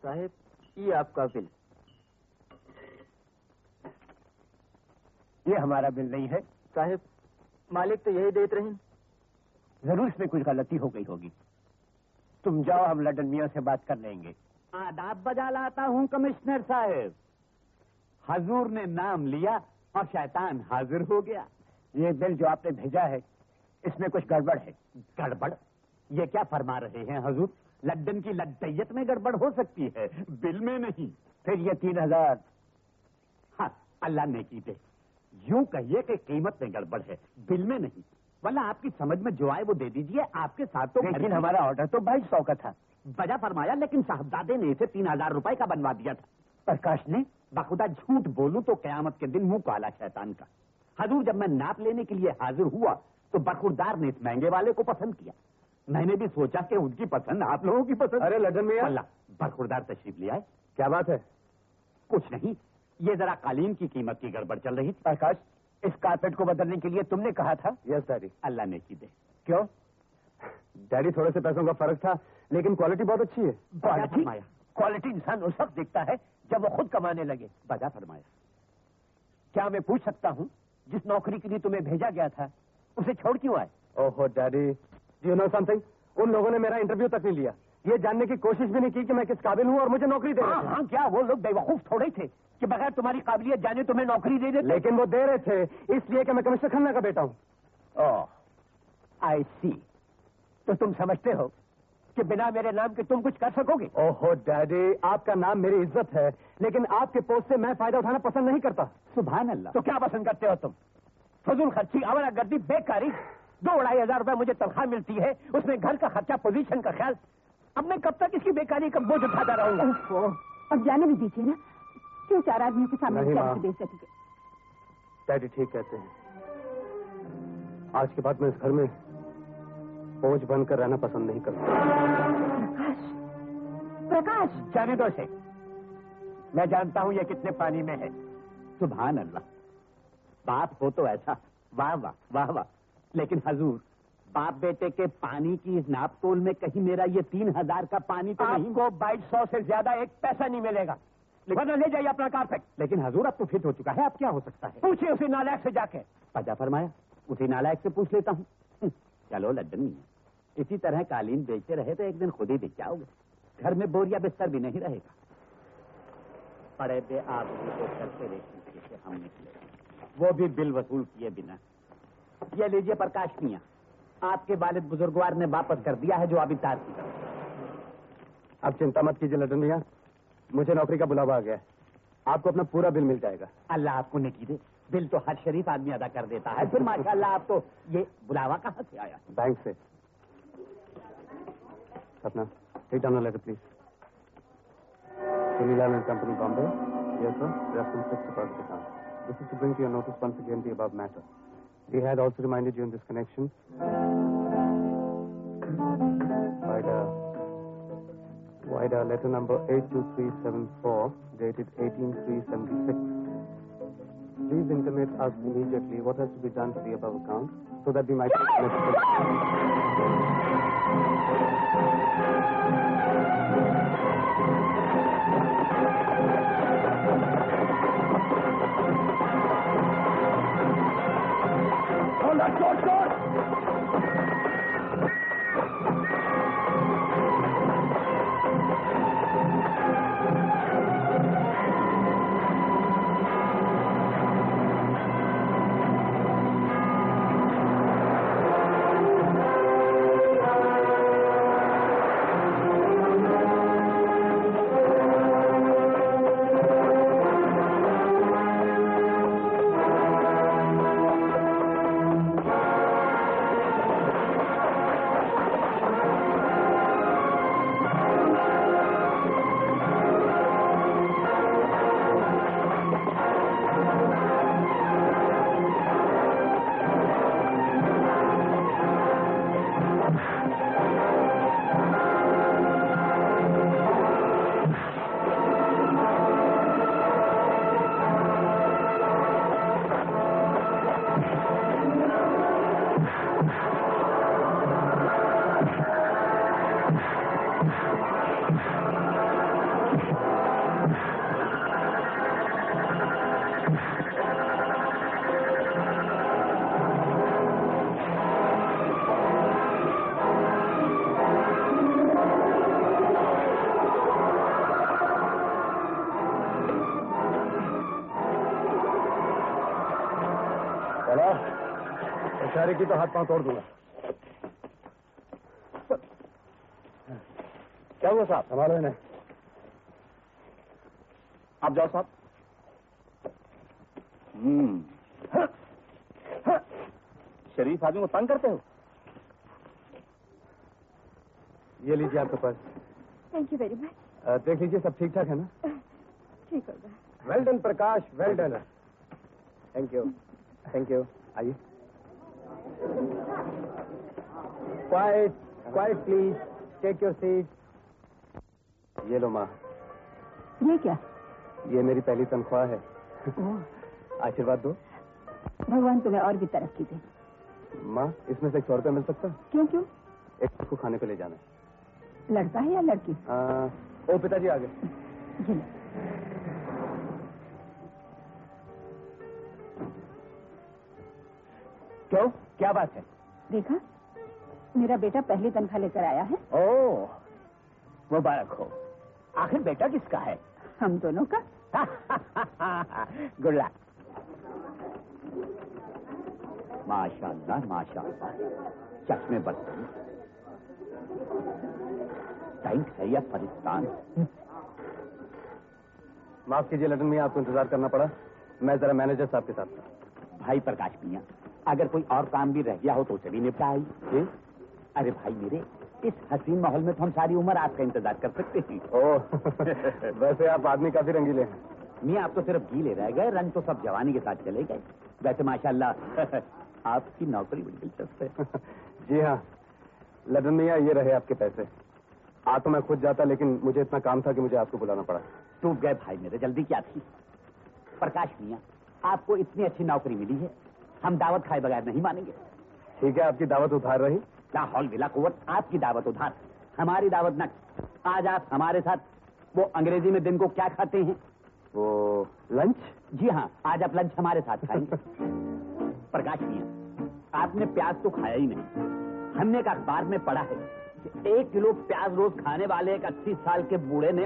साहब, ये आपका बिल। ये हमारा बिल नहीं है साहब, मालिक तो यही देते रहे। जरूर इसमें कुछ गलती हो गई होगी। तुम जाओ, हम लड्डन मियाँ से बात कर लेंगे। आदाब बजा लाता हूँ कमिश्नर साहब। हजूर ने नाम लिया और शैतान हाजिर हो गया। ये बिल जो आपने भेजा है, इसमें कुछ गड़बड़ है। गड़बड़? ये क्या फरमा रहे हैं हजूर? लड्डन की लड्डैयत में गड़बड़ हो सकती है, बिल में नहीं। फिर ये 3000। हाँ, अल्लाह ने की दे। यूं कहिए कि कीमत में गड़बड़ है, बिल में नहीं। वरना आपकी समझ में जो आए वो दे दीजिए। आपके साथ तो लेकिन हमारा ऑर्डर तो 2200 का था। बजा फरमाया, लेकिन साहबजादे ने इसे 3000 रुपए का बनवा दिया था। प्रकाश ने? बखुदा झूठ बोलूं तो कयामत के दिन मुंह काला शैतान का। हजूर, जब मैं नाप लेने के लिए हाजिर हुआ तो बरखुरदार ने इस महंगे वाले को पसंद किया। मैंने भी सोचा कि उनकी पसंद आप लोगों की पसंद। अरे लड्डन मियां, अल्लाह, बरखुरदार तशरीफ ले आए। क्या बात है? कुछ नहीं, ये जरा कालीन की कीमत की गड़बड़ चल रही थी। प्रकाश, इस कारपेट को बदलने के लिए तुमने कहा था? Yes daddy. अल्लाह ने की दे। क्यों? डैडी, थोड़े से पैसों का फर्क था, लेकिन क्वालिटी बहुत अच्छी है। क्वालिटी इंसान उस वक्त देखता है जब वो खुद कमाने लगे। बजा फरमाया। क्या मैं पूछ सकता हूँ, जिस नौकरी के लिए तुम्हें भेजा गया था उसे छोड़ क्यों आए? ओहो डैडी, यू नो समथिंग, उन लोगों ने मेरा इंटरव्यू तक नहीं लिया। ये जानने की कोशिश भी नहीं की कि मैं किस काबिल हूँ और मुझे नौकरी दे रहे थे। हाँ, क्या वो लोग बेवकूफ थोड़े थे कि बगैर तुम्हारी काबिलियत जाने तुम्हें नौकरी दे देते? लेकिन वो दे रहे थे इसलिए कि मैं कमिश्नर खन्ना का बेटा हूँ। ओह, आई सी। तो तुम समझते हो कि बिना मेरे नाम के तुम कुछ कर सकोगे? ओहो डैडी, आपका नाम मेरी इज्जत है, लेकिन आपके पोस्ट से मैं फायदा उठाना पसंद नहीं करता। सुभान अल्लाह। तो क्या पसंद करते हो तुम? फजूल खर्ची, आवारागर्दी, बेकारी। 2-2.5 रुपए मुझे तनख्वाह मिलती है, उसमें घर का खर्चा, पोजीशन का ख्याल। अब मैं कब तक इसकी बेकारी का बोझ उठाता रहूंगा? अब जाने भी दीजिए ना, क्यों 4 आदमियों के सामने बेइज्जती के? डैडी ठीक कहते हैं, आज के बाद मैं इस घर में बोझ बनकर रहना पसंद नहीं करता। प्रकाश, जाने दो इसे। मैं जानता हूं ये कितने पानी में है। सुभान अल्लाह, बाप हो तो ऐसा, वाह वाह वाह वाह। लेकिन हजूर, बाप बेटे के पानी की इस नाप तोल में कहीं मेरा ये 3000 का पानी तो नहीं? आपको 2200 से ज्यादा एक पैसा नहीं मिलेगा। वरना ले जाइए अपना कारपेट। लेकिन हजूर, अब तो फिट हो चुका है, अब क्या हो सकता है? पूछिए उसी नालायक से जाके। बजा फरमाया, उसी नालायक से पूछ लेता हूँ। चलो लड्डन मियां, इसी तरह कालीन बेचते रहे तो एक दिन खुद ही बिक जाओगे। घर में बोरिया बिस्तर भी नहीं रहेगा। पड़े बे आप को करते रेखी से हम निकले, वो भी बिल वसूल किए बिना। ये लीजिए प्रकाश मियां, आपके वालिद बुजुर्गवार ने वापस कर दिया है जो अभी तार की तरफ। अब चिंता मत कीजिए लड्डन भैया, मुझे नौकरी का बुलावा आ गया है। आपको अपना पूरा बिल मिल जाएगा। अल्लाह आपको नेकी दे। बिल तो हर शरीफ आदमी अदा कर देता है, फिर माशाअल्लाह आप तो ये बुलावा कहाँ से आया? बैंक से। अपना take down letter please. Sunilal and Company, Bombay. Yes, sir. Reference to deposit account. This is to bring to your notice once again the above matter. We had also reminded you in this connection. Wide letter number 82374, dated 18/3/76. Please intimate us immediately what has to be done to the above account, so that we might take necessary. इशारे की तो हाथ पांव तोड़ दूंगा। क्या हुआ साहब? संभालो इन्हें। आप जाओ साहब। शरीफ आदमी को तंग करते हो। ये लीजिए आपके पास। Thank you very much. देख लीजिए सब ठीक ठाक है ना? ठीक होगा। Well done Prakash, well done. Thank you, thank you. आइए। Quiet, quiet please, take your seat. ये लो माँ। ये क्या? ये मेरी पहली तनख्वाह है। आशीर्वाद दो। भगवान तुम्हें और भी तरक्की दे। माँ, इसमें से 100 रुपया मिल सकता है? क्यों क्यों? एक को खाने पे ले जाना है। लड़का है या लड़की? ओ पिताजी आ गए। जी। क्यों, क्या बात है? देखा, मेरा बेटा पहली तनख्वाह लेकर आया है। ओह, मुबारक हो। आखिर बेटा किसका है? हम दोनों का। Good luck. माशाअल्लाह, माशाअल्लाह, चश्मे बदल। टैंक है या परिस्तान? माफ कीजिए लडन मियां, आपको इंतजार करना पड़ा। मैं जरा मैनेजर साहब के साथ था। भाई प्रकाश मियां, अगर कोई और काम भी रह गया हो तो उसे भी निपटा आइए। अरे भाई मेरे, इस हसीन माहौल में तो हम सारी उम्र आपका इंतजार कर सकते हैं। ओह, वैसे आप आदमी काफी रंगीले हैं। मियां, आप तो सिर्फ गीले रह गए, रंग तो सब जवानी के साथ चले गए। वैसे माशाअल्लाह आपकी नौकरी बड़ी दिलचस्प है। जी हाँ लडन मियां, ये रहे आपके पैसे। आ तो मैं खुद जाता, लेकिन मुझे इतना काम था कि मुझे आपको बुलाना पड़ा। टूट गए भाई मेरे, जल्दी क्या थी? प्रकाश मियां, आपको इतनी अच्छी नौकरी मिली है, हम दावत खाए बगैर नहीं मानेंगे। ठीक है, आपकी दावत उधार रही। ला हौल बिला कुव्वत, आपकी दावत उधार, हमारी दावत न। आज आप हमारे साथ, वो अंग्रेजी में दिन को क्या खाते हैं? वो लंच? जी हाँ, आज आप लंच हमारे साथ खाएंगे। प्रकाश मियां, आपने प्याज तो खाया ही नहीं। हमने एक अखबार में पढ़ा है कि 1 किलो प्याज रोज खाने वाले एक 80 साल के बूढ़े ने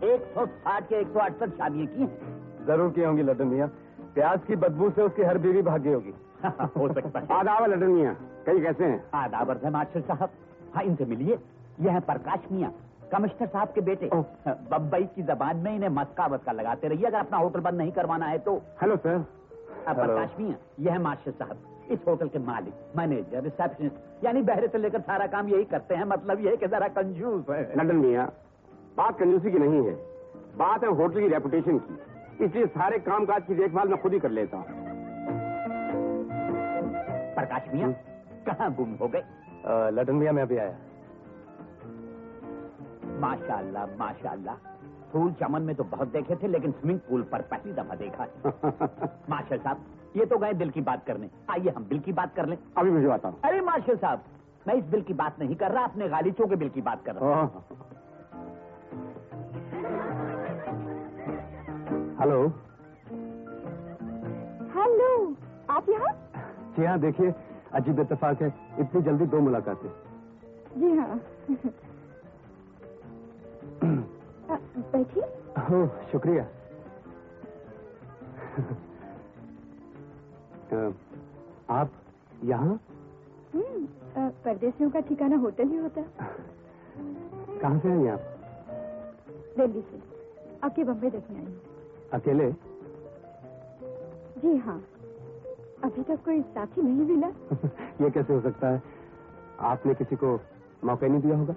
160 के 168 शादियां की हैं। जरूर की होंगी लडन मियां। प्याज की बदबू से उसकी हर बीवी भाग गई होगी। हो सकता है। आदाब है लडन मियां, कहीं कैसे हैं? आदाब है मास्टर साहब। हाँ, इनसे मिलिए। यह है प्रकाश मियां, कमिश्नर साहब के बेटे। बम्बई की जबान में इन्हें मस्का वस्का लगाते रहिए अगर अपना होटल बंद नहीं करवाना है तो। Hello sir. प्रकाश मियां, यह है मास्टर साहब, इस होटल के मालिक, मैनेजर, रिसेप्शनिस्ट, यानी बहरे से लेकर सारा काम यही करते हैं। मतलब यह है कि जरा कंजूस है। लडन मियां, बात कंजूसी की नहीं है, बात है होटल की रेपुटेशन की। इसलिए सारे कामकाज की देखभाल मैं खुद ही कर लेता हूँ। प्रकाश मियां, कहाँ गुम हो गए? लडन मियां, मैं अभी आया। माशाअल्लाह, माशाअल्लाह, फूल चमन में तो बहुत देखे थे, लेकिन स्विमिंग पूल पर पहली दफा देखा है। मार्शल साहब, ये तो गए दिल की बात करने, आइए हम बिल की बात कर लें। अभी भिजवाता हूँ। अरे मार्शल साहब, मैं इस बिल की बात नहीं कर रहा, अपने गालीचों के बिल की बात कर रहा हूँ। हेलो। हेलो, आप यहाँ? जी हाँ, देखिए अजीब इत्तेफाक है, इतनी जल्दी 2 मुलाकातें। जी हाँ। बैठिए। ओह, शुक्रिया। आप यहाँ? परदेसियों का ठिकाना होटल ही होता है। कहाँ से हैं आप? दिल्ली से। आपके बम्बई देखने आई हूँ। अकेले? जी हाँ, अभी तक कोई साथी नहीं मिला। ये कैसे हो सकता है? आपने किसी को मौका नहीं दिया होगा?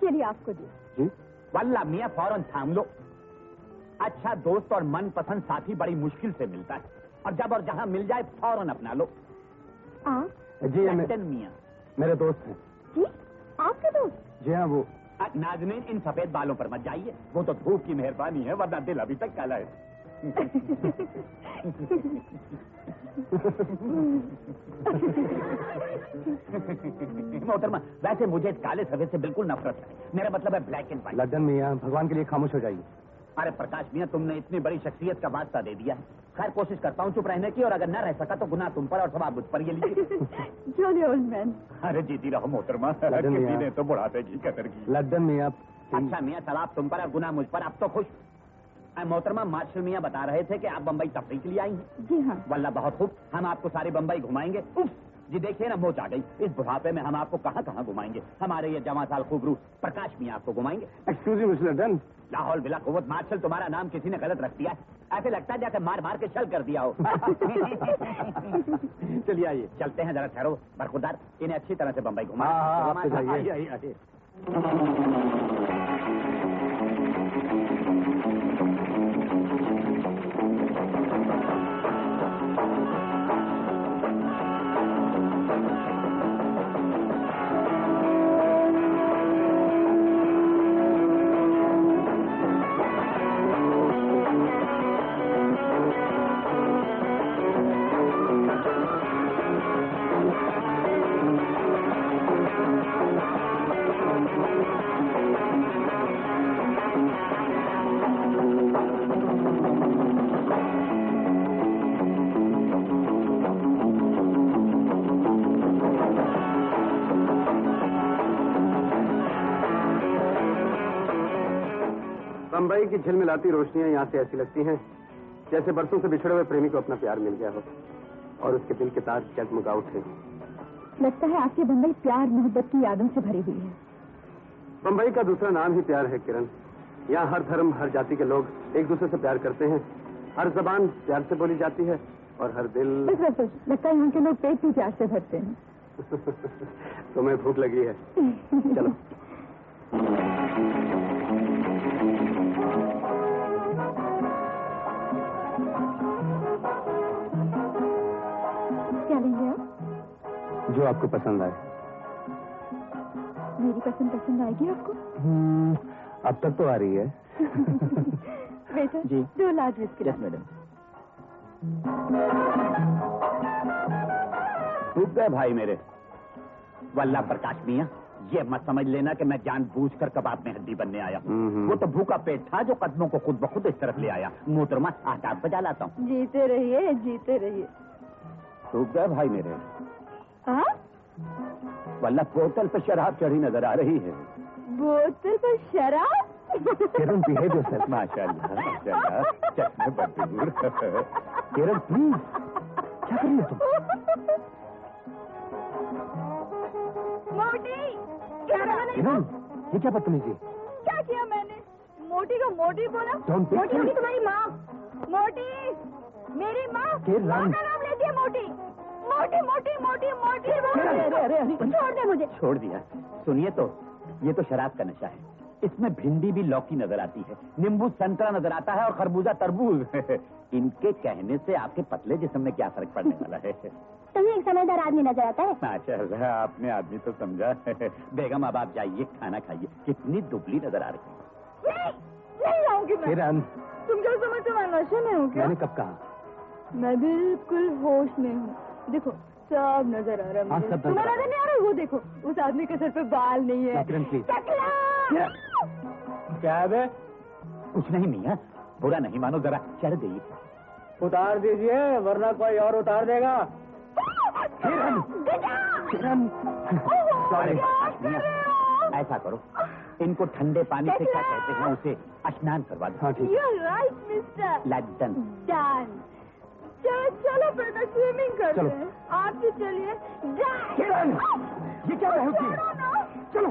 चलिए आपको दिया। जी? वल्ला मियां, फौरन थाम लो। अच्छा दोस्त और मनपसंद साथी बड़ी मुश्किल से मिलता है, और जब और जहां मिल जाए फौरन अपना लो। आप? जी लंदन मियां। मेरे दोस्त हैं। जी, आपके दोस्त? जी हाँ, वो नाज़नीन, इन सफेद बालों पर मत जाइए, वो तो धूप की मेहरबानी है, वरना दिल अभी तक काला है। मोहतरमा, वैसे मुझे काले सफेद से बिल्कुल नफरत है, मेरा मतलब है ब्लैक एंड व्हाइट। लड्डन मियां, भगवान के लिए खामोश हो जाइए। अरे प्रकाश मियां, तुमने इतनी बड़ी शख्सियत का वास्ता दे दिया है। खैर, कोशिश करता हूँ चुप रहने की, और अगर न रह सका तो गुनाह तुम पर और सवाब मुझ पर। ये लीजिए। Jolly old man. अरे जीती रहो मोहतरमा, किसी ने तो बुढ़ापे की कदर की। लड्डन मियां। अच्छा मियां, सवाब तुम पर और गुनाह मुझ पर, अब तो खुश। मोहतरमा, मार्शल मियां बता रहे थे कि आप बम्बई तफरीह के लिए आई हैं। जी हाँ। वल्ला बहुत खूब, हम आपको सारी बम्बई घुमाएंगे। उफ, जी देखिए ना, मोच आ गई। इस बुढ़ापे में हम आपको कहाँ कहाँ घुमाएंगे। हमारे ये जमा साल खूबरू प्रकाश मियाँ आपको घुमाएंगे। Excuse me mister done. Lahaul बिला कुव्वत मार्शल, तुम्हारा नाम किसी ने गलत रख दिया है। ऐसे लगता है जैसे मार मार के छल कर दिया हो। चलिए आइए, चलते हैं। जरा ठहरो बरखुरदार, इन्हें अच्छी तरह से बम्बई घुमा। आइए। बम्बई की झिलमिलाती रोशनियां यहाँ से ऐसी लगती हैं जैसे बरसों से बिछड़े हुए प्रेमी को अपना प्यार मिल गया हो और उसके दिल के तार जगमगा उठे। लगता है आपकी बम्बई प्यार मोहब्बत की यादों से भरी हुई है। बम्बई का दूसरा नाम ही प्यार है किरण। यहाँ हर धर्म हर जाति के लोग एक दूसरे से प्यार करते हैं। हर जबान प्यार से बोली जाती है और हर दिल। बस लगता है यहाँ के लोग पेट भी प्यार से भरते हैं। तुम्हें भूख लगी है, चलो। क्या लेंगे आप? जो आपको पसंद आए। मेरी पसंद आएगी आपको? अब तक तो आ रही है। बेटा जी। 2 लार्ज बिस्किट। Yes madam. डूब गए भाई मेरे। वल्ला प्रकाश मियाँ, ये मत समझ लेना कि मैं जानबूझकर कबाब में हड्डी बनने आया हूँ। वो तो भूखा पेट था जो कदमों को खुद ब खुद इस तरफ ले आया। मोहतरमा आदाब बजा लाता हूँ। जीते रहिए, जीते रहिए। डूब गए भाई मेरे। हाँ? वल्ला बोतल पर शराब चढ़ी नजर आ रही है। बोतल पर शराब? किरण बिहेव योरसेल्फ। माशाल्लाह माशाल्लाह, चश्मे बदूर। किरण प्लीज, क्या कर रही हो तुम? मोटी क्या किरण, ये क्या बदतमीजी? क्या किया मैंने? मोटी को मोटी बोला? Don't be मोटी silly. होगी तुम्हारी माँ। मोटी मेरी माँ। किरण। माँ का नाम लेती है मोटी। मोटी मोटी मोटी मोटी। अरे, छोड़ दे मुझे। छोड़ दिया। सुनिए तो, ये तो शराब का नशा है। इसमें भिंडी भी लौकी नजर आती है, नींबू संतरा नजर आता है और खरबूजा तरबूज। इनके कहने से आपके पतले जिस्म में क्या फर्क पड़ने वाला है? तुम्हें एक समझदार आदमी नजर आता है। माशाल्लाह, आपने आदमी तो समझा। बेगम अब आप जाइए, खाना खाइए। कितनी दुबली नजर आ रही है। नहीं आऊंगी मैं। किरण, तुम क्या समझते हो मैं नशे में हूँ क्या? मैंने कब कहा? मैं बिल्कुल होश में हूँ। देखो सब नजर आ रहा है हाँ, मुझे। सब नजर तुम्हें आ रहा है। नजर नहीं आ रहा? वो देखो, उस आदमी के सर पे बाल नहीं है। किरण, प्लीज। टकला! क्या है? कुछ नहीं मियाँ, बुरा नहीं मानो, जरा चढ़ गई। उतार दीजिए वरना कोई और उतार देगा। किरण, किरण, अरे मियाँ, ऐसा करो, इनको ठंडे पानी से क्या कहते हैं, उसे स्नान करवा दो। हाँ ठीक। You're right, mister. Laddan. Done. चलो फिर मैं स्विमिंग करते चलो। हैं। आप भी चलिए। Done. किरण, ये क्या रहे हो? चलो।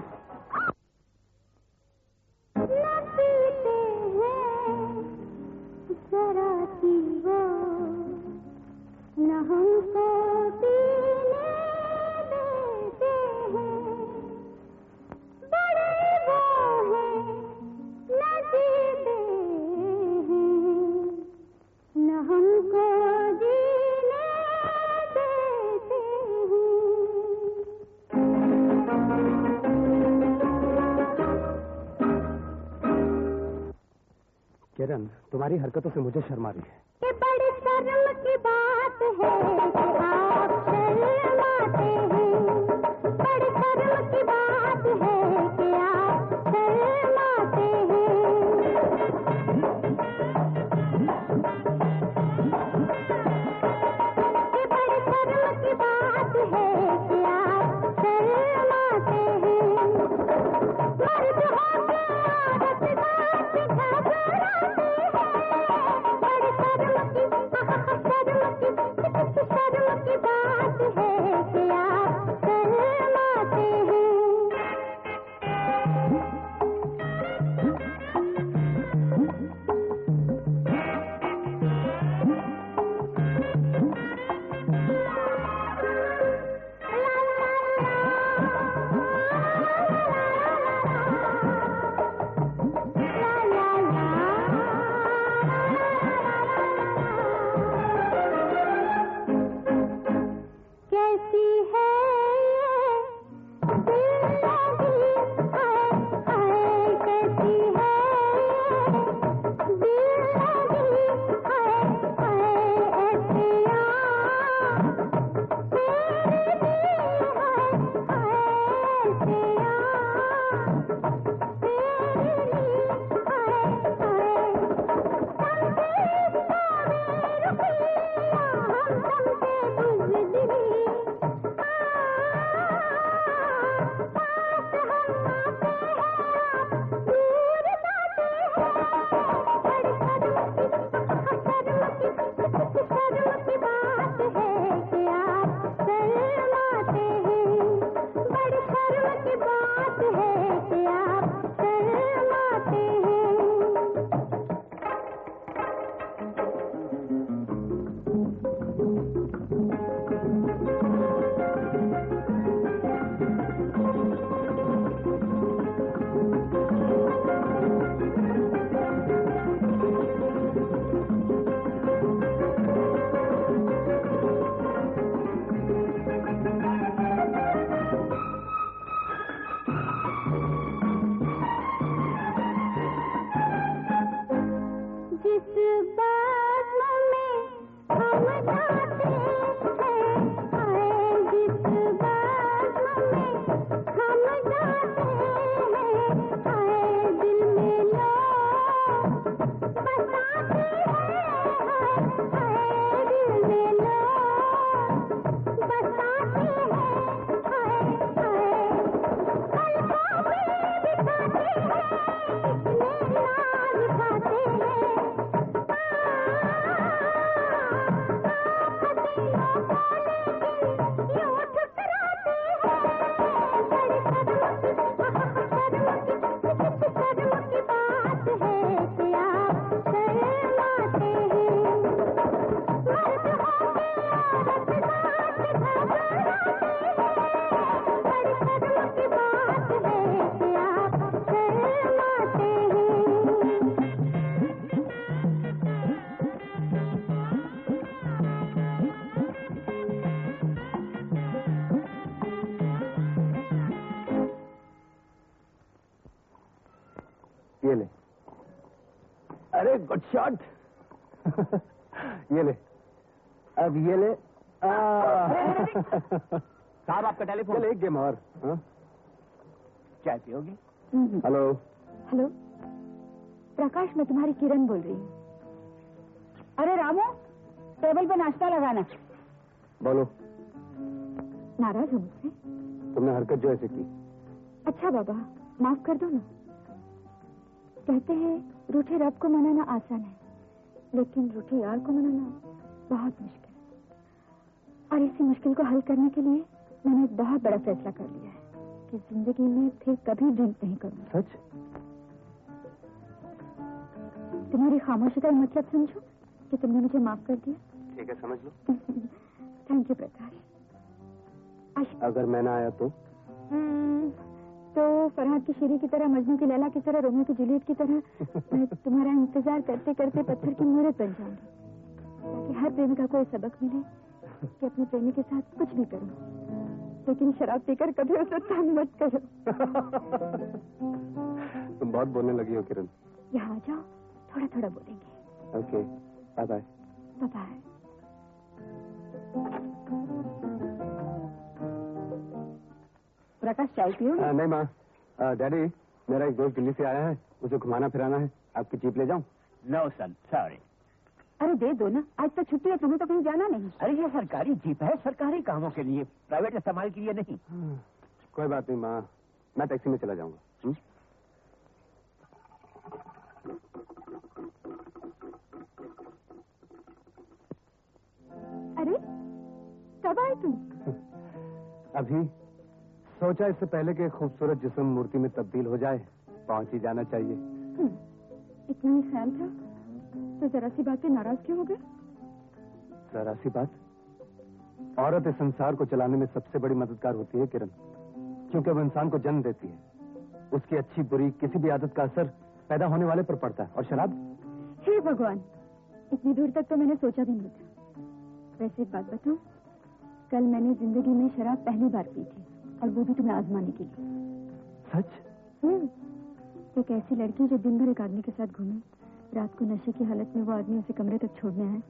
न पीते हैं जरा वो, न हमको पीने देते हैं। बड़े वो हैं न जीते हैं, न हमको जीने देते किरण, तुम्हारी हरकतों से मुझे शर्म आ रही है। ये बड़ी शर्म की बात है कि आप शर्माते हैं। बड़ी शर्म की बात है कि आप शर्माते हैं। ये बड़ी शर्म की बात है कि आप शर्माते हैं। मर्द होके औरत बात घबराती है। बड़ी शर्म ये ले। अरे गुड शॉट। ये ले, अब ये ले। साहब आपका टेलीफोन। चल एक गेम और। हाँ? चाय पियोगी? हेलो। हेलो प्रकाश, मैं तुम्हारी किरण बोल रही हूँ। अरे रामू, टेबल पे नाश्ता लगाना। बोलो। नाराज हो मुझसे? तुमने हरकत जो ऐसे की। अच्छा बाबा, माफ कर दो ना। कहते हैं रूठे रब को मनाना आसान है, लेकिन रूठे यार को मनाना बहुत मुश्किल है। और इसी मुश्किल को हल करने के लिए मैंने एक बहुत बड़ा फैसला कर लिया है कि जिंदगी में फिर कभी ड्रिंक नहीं करूंगा। सच? तुम्हारी खामोशी का मतलब समझो कि तुमने मुझे माफ कर दिया। ठीक है, समझ लो। थैंक यू प्रकाश। अगर मैं ना आया तो? तो फरहाद की शेरी की तरह, मजनू की लैला की तरह, रोमियो की जूलियट की तरह मैं तुम्हारा इंतजार करते करते पत्थर की मूर्त बन जाऊंगी, ताकि हर प्रेमिका को ये सबक मिले कि अपने प्रेमी के साथ कुछ भी करो, लेकिन शराब पीकर कभी उसे तंग मत करो। तुम बहुत बोलने लगी हो किरण। यहाँ आ जाओ, थोड़ा थोड़ा बोलेंगे। Okay, bye bye. Bye bye. Prakash, चाय पियो? नहीं माँ, डैडी मेरा एक दोस्त दिल्ली से आया है, उसे घुमाना फिराना है। आपकी जीप ले जाऊं? नो सन, सॉरी। अरे दे दो ना, आज तो छुट्टी है, तुम्हें तो कहीं जाना नहीं। अरे ये सरकारी जीप है, सरकारी कामों के लिए, प्राइवेट इस्तेमाल के लिए नहीं। कोई बात नहीं माँ, मैं टैक्सी में चला जाऊंगा। अरे कब आए तुम? अभी सोचा इससे पहले कि खूबसूरत जिस्म मूर्ति में तब्दील हो जाए, पहुंच ही जाना चाहिए। इतना ही ख्याल था तो जरा सी बात पे नाराज क्यों हो गए? जरा सी बात? औरत इस संसार को चलाने में सबसे बड़ी मददगार होती है किरण, क्योंकि वो इंसान को जन्म देती है। उसकी अच्छी बुरी किसी भी आदत का असर पैदा होने वाले पर पड़ता है। और शराब? हे भगवान, इतनी दूर तक तो मैंने सोचा भी नहीं था। वैसे एक बात बताऊं, कल मैंने जिंदगी में शराब पहली बार पी थी, और वो भी तुम्हें आजमाने के लिए। सच? एक ऐसी लड़की जो दिन भर एक आदमी के साथ घूमे, रात को नशे की हालत में वो आदमी उसे कमरे तक छोड़ने आए,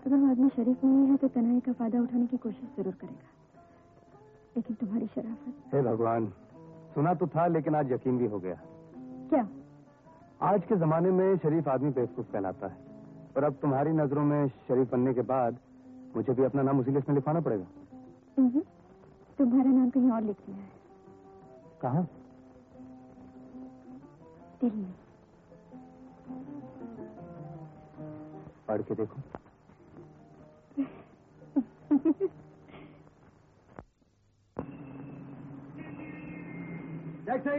अगर वो आदमी शरीफ नहीं है तो तन्हाई का फायदा उठाने की कोशिश जरूर करेगा। लेकिन तुम्हारी शराफत। हे भगवान, सुना तो था लेकिन आज यकीन भी हो गया। क्या? आज के जमाने में शरीफ आदमी बेवकूफ कहलाता है, और अब तुम्हारी नजरों में शरीफ बनने के बाद मुझे भी अपना नाम उसी लिस्ट में लिखवाना पड़ेगा। तुम्हारा नाम कहीं और लिख दिया है। कहाँ? दिल में। पढ़ के देखो। टैक्सी।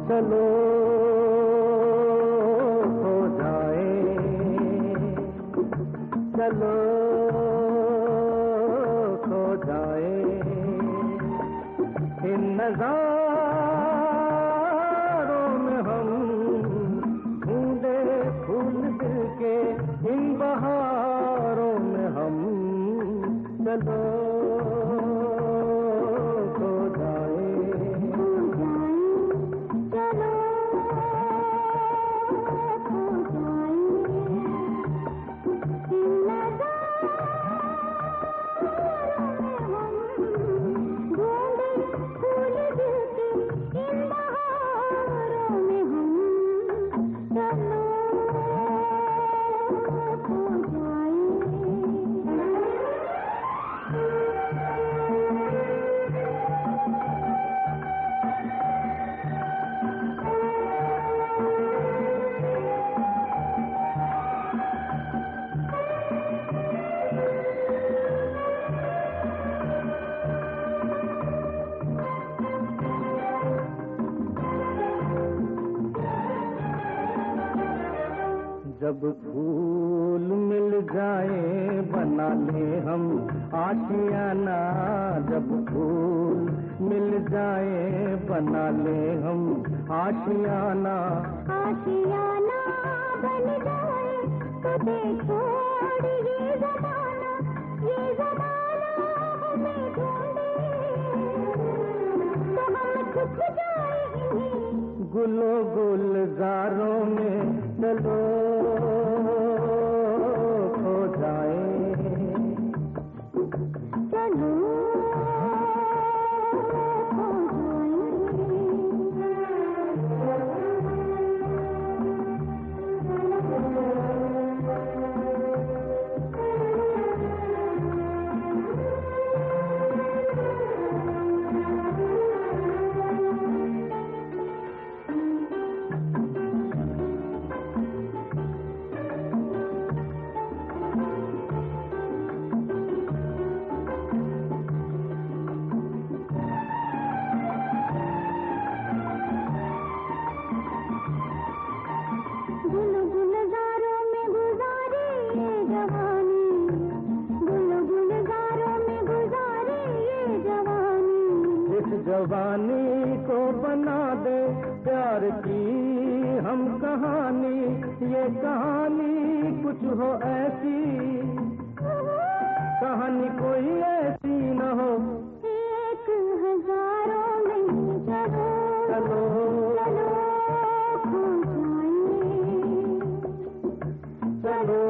चलो हो जाए, चलो हो जाए, इन नजारों में हम ढूंढे फूल दिल के, इन बहारों में हम चलो जाए बना ले हम आशियाना, जब फूल मिल जाए बना ले हम आशियाना। आशियाना बन जाए तो देखो ये जमाना हमें ढूंढे तो हम छुप जाए गुलो गुलजारों में चलो खो जाए, चलो जवानी को बना दे प्यार की हम कहानी, ये कहानी कुछ हो ऐसी, कहानी कोई ऐसी न हो। एक हजारों में चलो चलो चलो खो जाए, चलो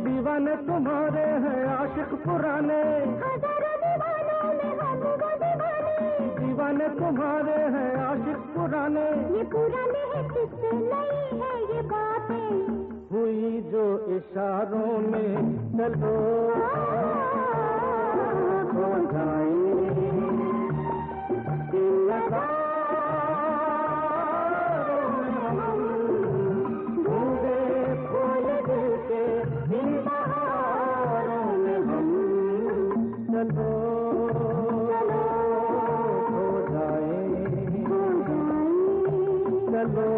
दीवाने तुम्हारे हैं आशिक पुराने, दीवाने तुम्हारे हैं आशिक पुराने। ये पुराने हैं किससे नहीं है ये बातें हुई जो इशारों में चलो हो जाए, चलो हो जाए, चलो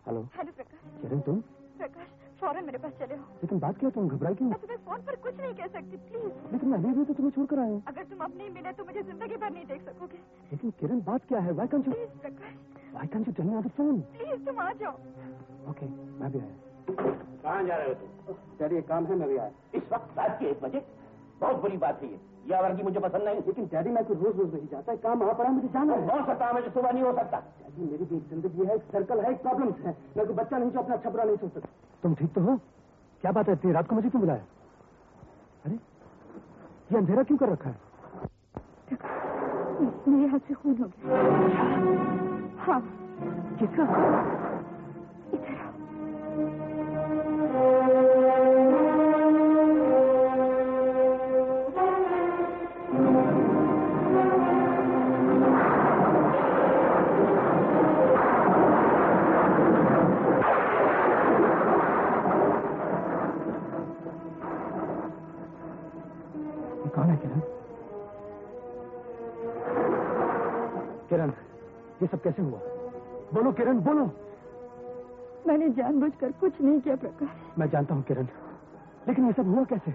हेलो हेलो प्रकाश। किरण तुम? प्रकाश फौरन मेरे पास चले हो। लेकिन बात क्या, तुम घबराई क्यों? मैं तुम्हें फोन पर कुछ नहीं कह सकती, प्लीज। लेकिन मैं अभी तो तुम्हें छोड़कर आया हूँ। अगर तुम अब नहीं मिले तो मुझे जिंदगी भर नहीं देख सकोगे। लेकिन किरण बात क्या है? Why can't you tell me on the phone? Please तुम आ जाओ। Okay, मैं भी आया। कहाँ जा रहे हो तुम? डैडी एक काम है, मैं भी आया। इस वक्त रात के 1 बजे? बहुत बुरी बात है ये आवारगी मुझे पसंद नहीं। लेकिन डैडी मैं कोई रोज रोज नहीं जाता है, काम वहाँ पड़ा, मुझे जाना है। हो सकता है मुझे सुबह नहीं हो सकता। डैडी मेरी भी एक जिंदगी है, एक सर्कल है, एक प्रॉब्लम्स है। मैं कोई बच्चा नहीं जो अपना अच्छा बुरा नहीं सोच सकता। तुम ठीक तो हो? क्या बात है, इतनी रात को मुझे क्यों बुलाया? अरे ये अंधेरा क्यों कर रखा है? मेरे हाथ से खून हो गया। हाँ। किसका? इधर आओ। कौन है किरण? किरण, ये सब कैसे हुआ? बोलो किरण, बोलो। मैंने जानबूझकर कुछ नहीं किया प्रकाश। मैं जानता हूँ किरण, लेकिन ये सब हुआ कैसे?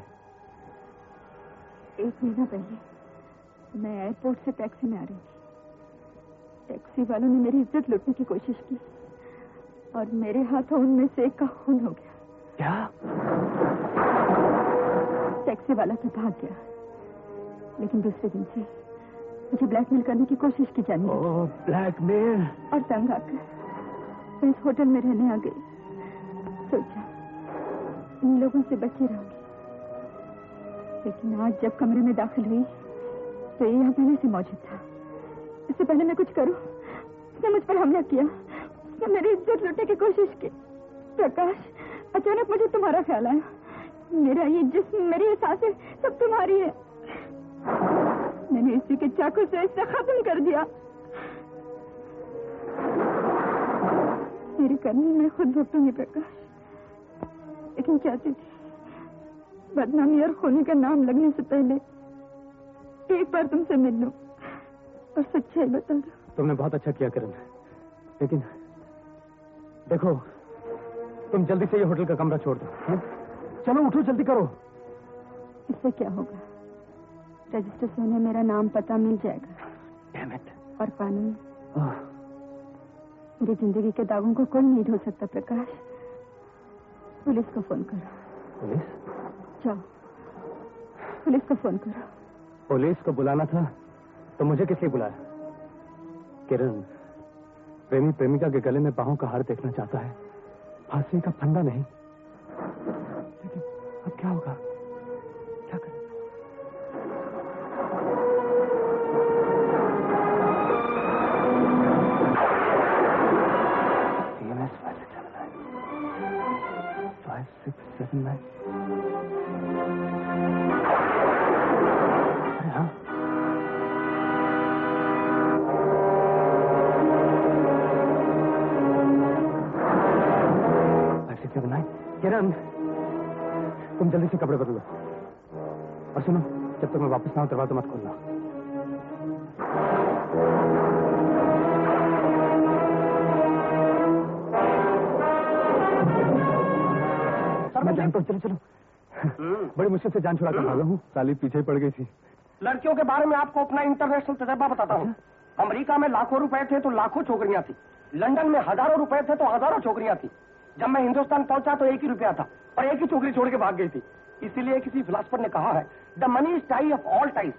1 महीना पहले मैं एयरपोर्ट से टैक्सी में आ रही थी। टैक्सी वालों ने मेरी इज्जत लूटने की कोशिश की और मेरे हाथों उनमें से एक का खून हो गया। क्या? टैक्सी वाला तो भाग गया, लेकिन दूसरे दिन से मुझे ब्लैकमेल करने की कोशिश की जाने लगी। ओह, ब्लैकमेल। और तंग आकर मैं इस होटल में रहने आ गई। सोचा इन लोगों से बची रहूंगी, लेकिन आज जब कमरे में दाखिल हुई तो ये यहाँ पहले से मौजूद था। इससे पहले मैं कुछ करूं, उसने मुझ पर हमला किया, उसने मेरी इज्जत लूटने की कोशिश की। प्रकाश, अचानक मुझे तुम्हारा ख्याल आया। मेरा ये जिस्म, मेरी ये सांसें सब तुम्हारी है। मैंने इसी के चाकू से इसे खत्म कर दिया। मेरी करनी मैं खुद भुगतूंगी प्रकाश, लेकिन चाहती थी बदनामी और खूनी का नाम लगने से पहले एक बार तुमसे मिल लूं और सच्चाई बता दो। तुमने बहुत अच्छा किया किरण, लेकिन देखो तुम जल्दी से ये होटल का कमरा छोड़ दो। चलो उठो, जल्दी करो। इससे क्या होगा? रजिस्टर से उन्हें मेरा नाम पता मिल जाएगा। Damn it. और कानून मेरी जिंदगी के दागों को कोई नहीं धो सकता प्रकाश। पुलिस को फोन करो। पुलिस? जाओ, पुलिस को फोन करो। पुलिस को बुलाना था तो मुझे किस लिए बुलाया? किरण, प्रेमी प्रेमिका के गले में बाहों का हार देखना चाहता है, फांसी का फंदा नहीं। लेकिन अब क्या होगा? क्या करें? CMS 5679 अरे हाँ, किरण, तुम जल्दी से कपड़े बदलो और सुनो, जब तक मैं वापस ना आऊं दरवाजा मत खोलना। मैं जानता हूँ, चलो चलो। बड़ी मुश्किल से जान छुड़ा कर भागा हूँ, साली पीछे ही पड़ गई थी। लड़कियों के बारे में आपको अपना इंटरनेशनल तजर्बा बताता हूँ। अमेरिका में लाखों रुपए थे तो लाखों छोकरियां थी। लंदन में हजारों रुपए थे तो हजारों छोकरियां थी। जब मैं हिंदुस्तान पहुंचा तो 1 ही रुपया था और 1 ही छोकरी छोड़ के भाग गई थी। इसीलिए किसी फिलोसफर ने कहा है, the money is tie of all ties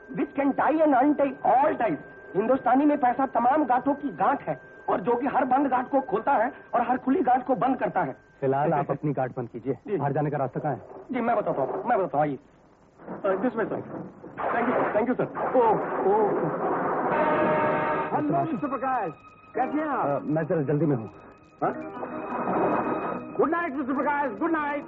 which can tie and untie all ties. Hindustani में पैसा तमाम गांठों की गांठ है और जो कि हर बंद गांठ को खोलता है और हर खुली गांठ को बंद करता है। फिलहाल आप अपनी गांठ बंद कीजिए, बाहर जाने का रास्ता कहाँ है? जी मैं बताता हूँ, आइए। This way sir. Thank you sir. Hello mister Prakash, कैसे हैं आप? मैं जरा जल्दी में हूँ। Good night mister Prakash, good night.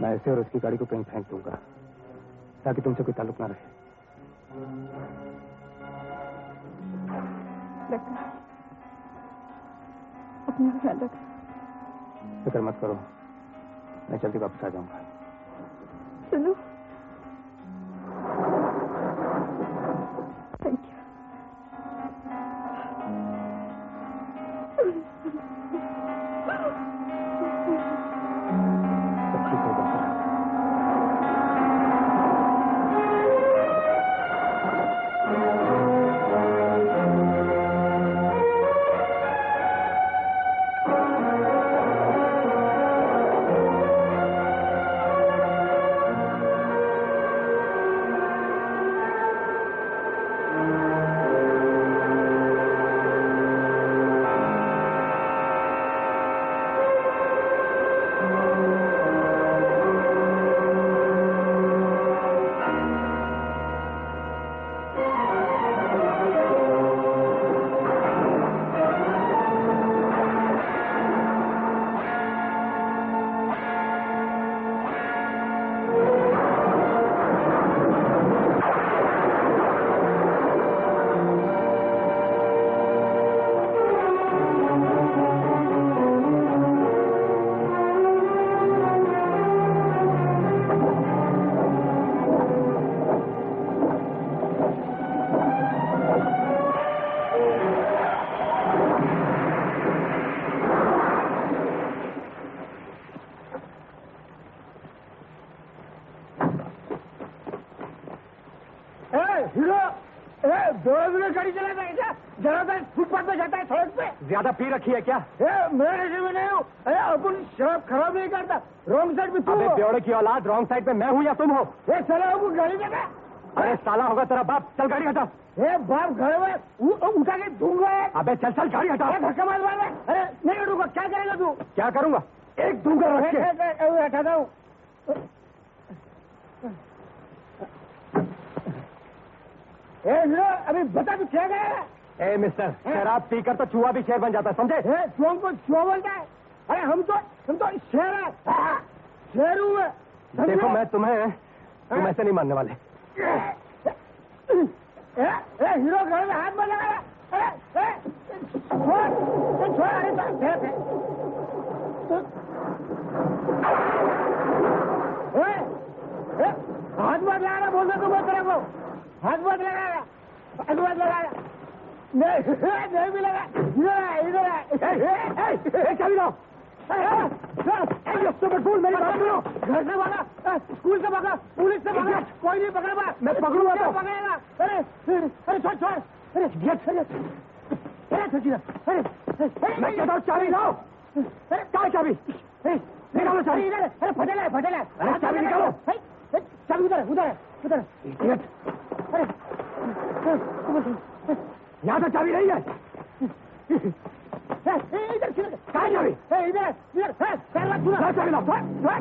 मैं ऐसे और उसकी गाड़ी को कहीं फेंक दूंगा ताकि तुमसे कोई ताल्लुक ना रहे। अपना ख्याल रख। फिक्र मत करो, मैं जल्दी वापस आ जाऊंगा। सुनो, थैंक यू। सब ठीक होगा सर। गाड़ी चलाता है क्या? जरा फुटपाथ पे जाता है, सड़क पे। ज्यादा पी रखी है क्या? मैं नशे में नहीं हूँ। अरे अपन शराब खराब नहीं करता। रॉन्ग साइड में तू हो। बेवड़े की औलाद, रॉन्ग साइड पे मैं हूँ या तुम हो? साला आपको गाड़ी देगा। अरे साला होगा तेरा बाप, चल गाड़ी हटा। बाप घर में उठा के दूंगा। अबे चल चल गाड़ी हटा। धक्का मार। अरे नहीं उठूंगा। क्या करेगा तू? क्या करूंगा? एक दूंगा रख के। हटाता हूँ। अभी बता तू क्या करेगा? ए मिस्टर, शराब पीकर तो चूहा भी शेर बन जाता है, समझे? चूहों को चूहा बोलता है? अरे हम तो शेर है। शेर हूँ मैं। देखो मैं तुम ऐसे नहीं मानने वाले। हीरो घर में हाथ बना रहा। छोड़। हाथ मत लगा बोल दो तुम तेरे को। हाथ मत लगाएगा। नहीं भी लगा। इधर चाबी लो। मेरी बात सुनो। घर से भागा, स्कूल से भागा, पुलिस से भागा, कोई नहीं पकड़ पा। मैं पकड़ूंगा तो पकड़ेगा। अरे छोड़। अरे मैं कहता हूँ चाबी लाओ। क्या चाबी? निकालो चाबी। अरे फटेला है। अरे चाबी निकालो। चाबी उधर। अरे यहाँ तो चाबी नहीं है। इधर कहाँ चाबी? इधर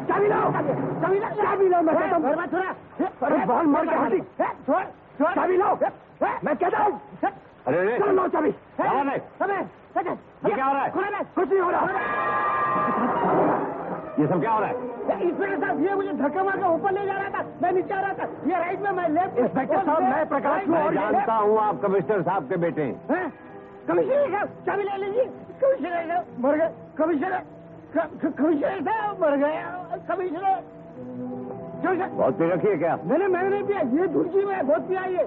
चाबी लो। मैं कहता हूँ अरे बाल मार के हाथी। छोड़ चाबी लो। मैं कहता हूँ अरे चल लो चाबी। ये क्या हो रहा है? कुछ नहीं हो रहा। ये सब क्या हो रहा है? इंस्पेक्टर साहब, ये मुझे धक्का मार के ऊपर ले जा रहा था। मैं नीचे आ रहा था। ये राइट में, मैं लेफ्ट। इंस्पेक्टर साहब, मैं प्रकाश हूँ। मैं जानता हूँ आप कमिश्नर साहब के बेटे हैं। कमिश्नर साहब चाबी ले लीजिए। कमिश्नर साहब मर गए। कमिश्नर साहब मर गए। कमिश्नर बहुत पी रखी है क्या? मैंने नहीं पिया। ये धुर्जी में बहुत पिया। ये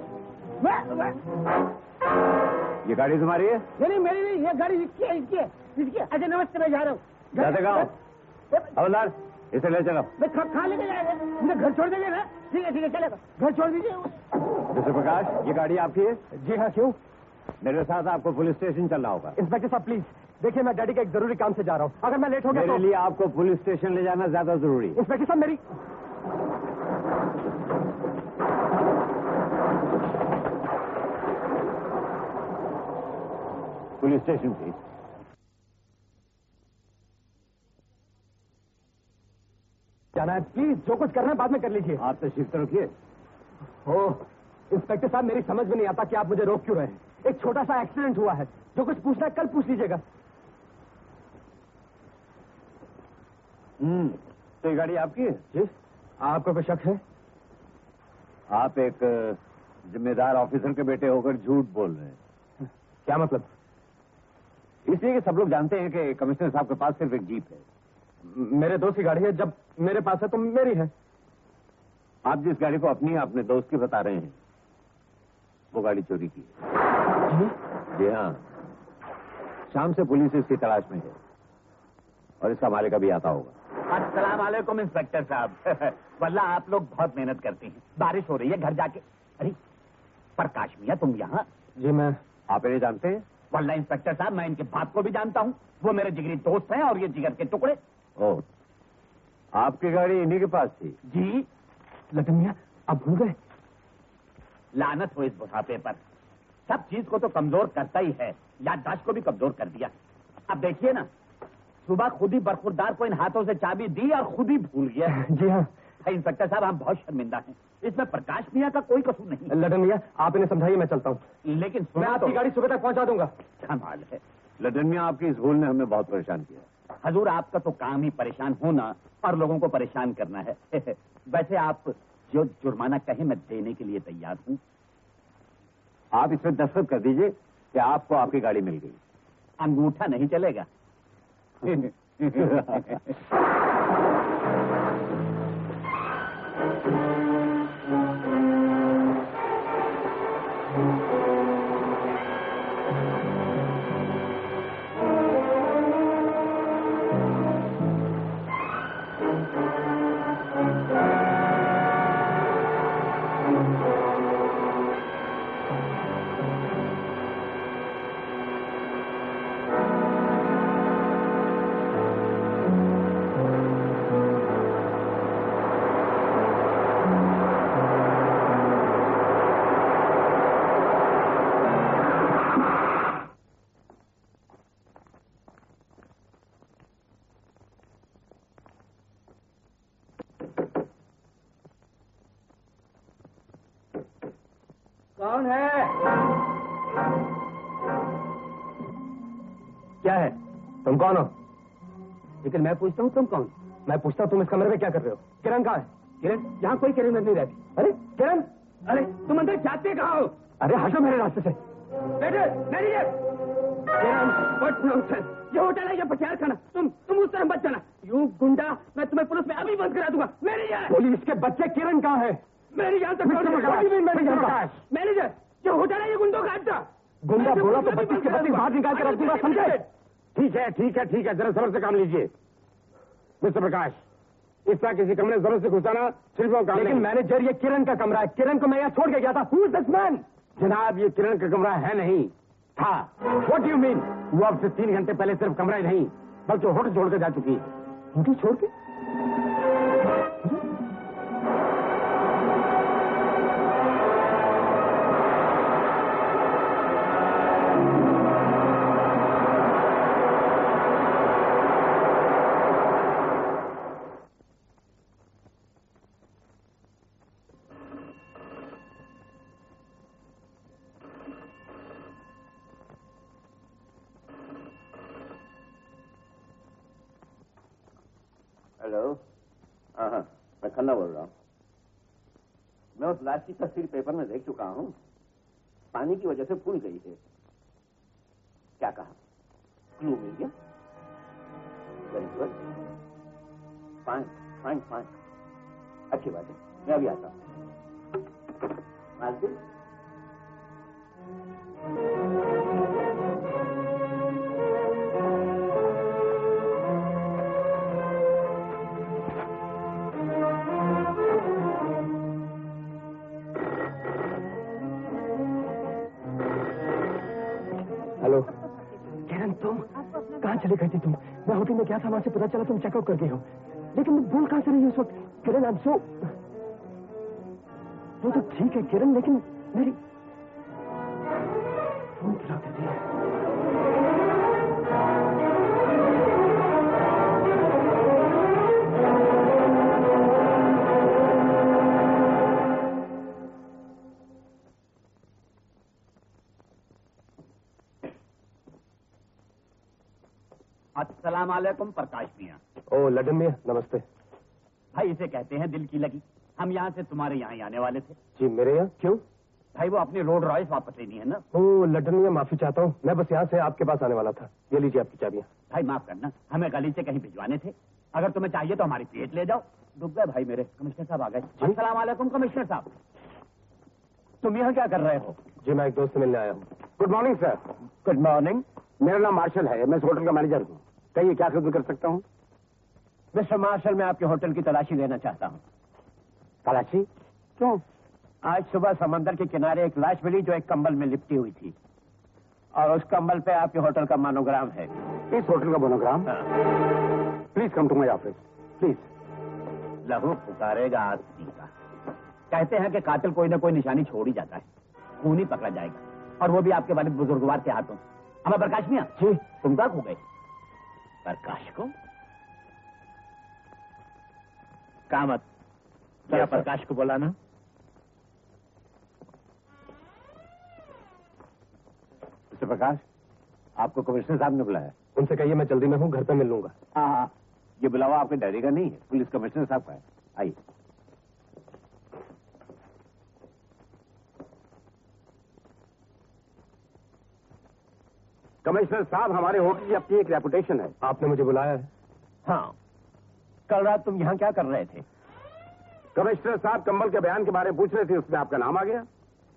ये गाड़ी तुम्हारी है? नहीं मेरी नहीं। ये गाड़ी इसकी है। अच्छा नमस्ते, मैं जा रहा हूँ। जाते कहाँ? हवलदार, इसे ले चलो। मैं खा लेके जाएगा। मुझे घर छोड़ देंगे ना? ठीक है चलेगा। घर छोड़ दीजिए। मिस्टर प्रकाश, ये गाड़ी आपकी है? जी हाँ, क्यों? मेरे साथ आपको पुलिस स्टेशन चलना होगा। इंस्पेक्टर साहब प्लीज देखिए, मैं डैडी के एक जरूरी काम से जा रहा हूँ। अगर मैं लेट हो गया मेरे लिए आपको पुलिस स्टेशन ले जाना ज्यादा जरूरी है। इंस्पेक्टर साहब मेरी पुलिस स्टेशन प्लीज। जाना है प्लीज। जो कुछ करना है बाद में कर लीजिए। आप तशरीफ तो रखिए। इंस्पेक्टर साहब, मेरी समझ में नहीं आता कि आप मुझे रोक क्यों रहे हैं। एक छोटा सा एक्सीडेंट हुआ है। जो कुछ पूछना है कल पूछ लीजिएगा। तो ये गाड़ी आपकी है? जी, आपको कोई शक है? आप एक जिम्मेदार ऑफिसर के बेटे होकर झूठ बोल रहे हैं। क्या मतलब? इसलिए कि सब लोग जानते हैं कि कमिश्नर साहब के पास सिर्फ एक जीप है। मेरे दोस्त की गाड़ी है, जब मेरे पास है तो मेरी है। आप जिस गाड़ी को अपनी अपने दोस्त की बता रहे हैं, वो गाड़ी चोरी की है। जी हाँ, शाम से पुलिस इसकी तलाश में है और इसका मालिक अभी आता होगा। अस्सलाम वालेकुम इंस्पेक्टर साहब। वल्ला आप लोग बहुत मेहनत करते हैं। बारिश हो रही है, घर जाके। अरे प्रकाश मियां, तुम यहाँ? जी मैं। आप इन्हें जानते हैं? वल्ला इंस्पेक्टर साहब, मैं इनके बाप को भी जानता हूँ। वो मेरे जिगरी दोस्त हैं और ये जिगर के टुकड़े। ओह, आपकी गाड़ी इन्हीं के पास थी? जी। लखन मियां, अब भूल गए? लानत हो इस बुढ़ापे पर। सब चीज को तो कमजोर करता ही है, याददाश्त को भी कमजोर कर दिया। अब देखिए ना, सुबह खुद ही बरखुरदार को इन हाथों से चाबी दी और खुद ही भूल गया। जी हाँ इंस्पेक्टर साहब, हम बहुत शर्मिंदा हैं। इसमें प्रकाश मियां का कोई कसूर नहीं। लखन मियां, आप इन्हें समझाइए, मैं चलता हूँ। लेकिन मैं आपकी गाड़ी सुबह तक पहुंचा दूंगा। कमाल है। लडन मियां, आपकी इस भूल ने हमें बहुत परेशान किया। हजूर, आपका तो काम ही परेशान होना और लोगों को परेशान करना है। वैसे आप जो जुर्माना कहे मैं देने के लिए तैयार हूँ। आप इसमें दस्तखत कर दीजिए कि आपको आपकी गाड़ी मिल गई। अंगूठा नहीं चलेगा। कौन है? क्या है? तुम कौन हो? लेकिन मैं पूछता हूँ, तुम कौन? मैं पूछता हूँ, तुम इस कमरे में क्या कर रहे हो? किरण कहाँ है? किरण? यहाँ कोई किरण नहीं रहती। अरे किरण! अरे तुम अंदर जाते कहाँ हो? अरे हटो मेरे रास्ते से। बेटे, मैनेजर! Kiran, what nonsense! ये होटल है, ये पटियाला खाना। तुम उस तरह मत जाना। यू गुंडा, मैं तुम्हें पुलिस में अभी बंद करा दूंगा। मैनेजर! पुलिस के बच्चे, किरण कहाँ है? मेरी जान तक मैनेजर, ये होटल है, ये गुंडों का अड्डा। गुंडा बोला तो 25 के 25 बाहर निकाल कर रख दूंगा, समझे? ठीक है, जरा सबर से काम लीजिए। मिस्टर प्रकाश, इस तरह किसी कमरे में जरूर से घुसाना सिर्फ वो काम। लेकिन मैनेजर, ये किरण का कमरा है। किरण को मैं यहाँ छोड़ के गया था। Who is this man? जनाब, ये किरण का कमरा है नहीं, था। What do you mean? वो अब से 3 घंटे पहले सिर्फ कमरा ही नहीं, बल्कि होटल छोड़कर जा चुकी है। होटल छोड़ के? हेलो, हाँ, मैं खन्ना बोल रहा हूँ। मैं उस लाश की तस्वीर पेपर में देख चुका हूँ। पानी की वजह से फूल गई है। क्या कहा? क्लू मिल गया? Very good, fine. अच्छी बात है, मैं अभी आता हूँ। मालती? हेलो किरण, तुम कहाँ चले गई थी? तुम, मैं होटल में गया था, वहां से पता चला तुम चेकआउट कर गई हो। लेकिन मैं भूल कहाँ से रही उस वक्त? किरण, अब सो वो तो ठीक है किरण, लेकिन मेरी फोन चला देती है। अस्सलाम वालेकुम प्रकाश मियां। ओ लडन मियां, नमस्ते। भाई इसे कहते हैं दिल की लगी। हम यहाँ से तुम्हारे यहाँ ही आने वाले थे। जी मेरे यहाँ क्यों? भाई वो अपनी रोड रॉयस वापस लेनी है ना। ओ लड्डन मियां, माफी चाहता हूँ, मैं बस यहाँ से आपके पास आने वाला था। ये लीजिए आपकी चाबियाँ। भाई माफ करना, हमें गली से कहीं भिजवाने थे। अगर तुम्हें चाहिए तो हमारी प्लेट ले जाओ। डूब गए भाई मेरे। कमिश्नर साहब आ गए। अस्सलाम वालेकुम कमिश्नर साहब। तुम यहाँ क्या कर रहे हो? जी मैं एक दोस्त से मिलने आया हूँ। Good morning sir. Good morning. मेरा नाम मार्शल है, मैं इस होटल का मैनेजर हूँ। कहिए क्या खिदमत कर सकता हूँ? मिस्टर मार्शल, मैं आपके होटल की तलाशी लेना चाहता हूँ। तलाशी? क्यों? आज सुबह समंदर के किनारे एक लाश मिली जो एक कंबल में लिपटी हुई थी, और उस कंबल पे आपके होटल का मोनोग्राम है। इस होटल का monogram? Please come to my office please. लहू पुकारेगा आदमी का। कहते हैं कि कातिल कोई ना कोई निशानी छोड़ ही जाता है, खून ही पकड़ा जाएगा, और वो भी आपके वालिद बुजुर्गवार के हाथों। हमें प्रकाश मियां जी, तुम तक हो गए। प्रकाश को कामत जरा प्रकाश को बुलाना। मिस्टर प्रकाश, आपको कमिश्नर साहब ने बुलाया। उनसे कहिए मैं जल्दी में हूँ, घर पे मिल लूंगा। हाँ, ये बुलावा आपके डैडी का नहीं है, पुलिस कमिश्नर साहब का है। आइए। कमिश्नर साहब, हमारे होटल की अपनी एक रेपुटेशन है। आपने मुझे बुलाया है? हाँ, कल रात तुम यहाँ क्या कर रहे थे? कमिश्नर साहब कंबल के बयान के बारे में पूछ रहे थे, उसमें आपका नाम आ गया।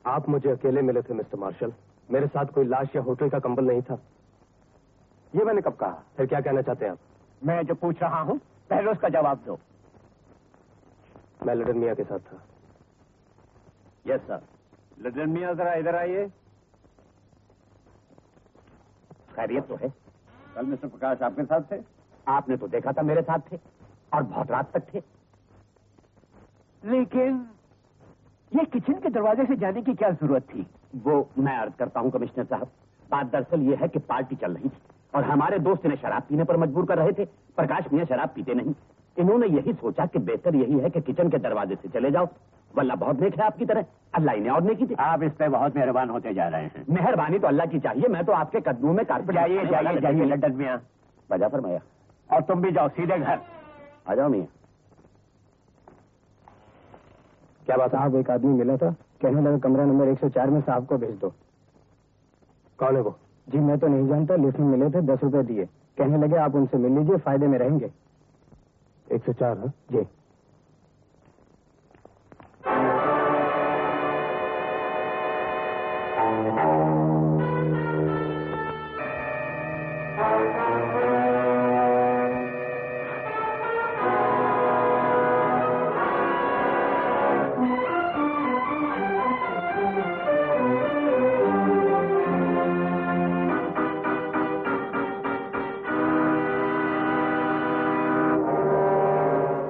आप मुझे अकेले मिले थे मिस्टर मार्शल, मेरे साथ कोई लाश या होटल का कंबल नहीं था। ये मैंने कब कहा? फिर क्या कहना चाहते हैं आप? मैं जो पूछ रहा हूँ पहले उसका जवाब दो। मैं लड्डन मियां के साथ था। Yes sir. लड्डन मियां जरा इधर आइए। खैरियत तो है? कल मिस्टर प्रकाश आपके साथ थे? आपने तो देखा था मेरे साथ थे, और बहुत रात तक थे। लेकिन ये किचन के दरवाजे से जाने की क्या जरूरत थी? वो मैं अर्ज करता हूँ कमिश्नर साहब, बात दरअसल ये है कि पार्टी चल रही थी और हमारे दोस्त इन्हें शराब पीने पर मजबूर कर रहे थे। प्रकाश मियां शराब पीते नहीं। इन्होंने यही सोचा कि बेहतर यही है कि किचन के दरवाजे से चले जाओ। वल्ला बहुत नेक है आपकी तरह, अल्लाह इन्हें और नेकी दे। आप इस पे बहुत मेहरबान होते जा रहे हैं। मेहरबानी तो अल्लाह की चाहिए, मैं तो आपके कदमों में कारपेट। जाइए जाइए जाइए लड्डन मियां, बजा फरमाया। और तुम भी जाओ सीधे घर। आ जाओ मियां। क्या बात? साहब एक आदमी मिला था, कहने लगा कमरा नंबर 104 में साहब को भेज दो। कौन है वो? जी मैं तो नहीं जानता, लिस्ट में मिले थे, 10 रुपए दिए। कहने लगे आप उनसे मिल लीजिए, फायदे में रहेंगे। 104? हाँ जी।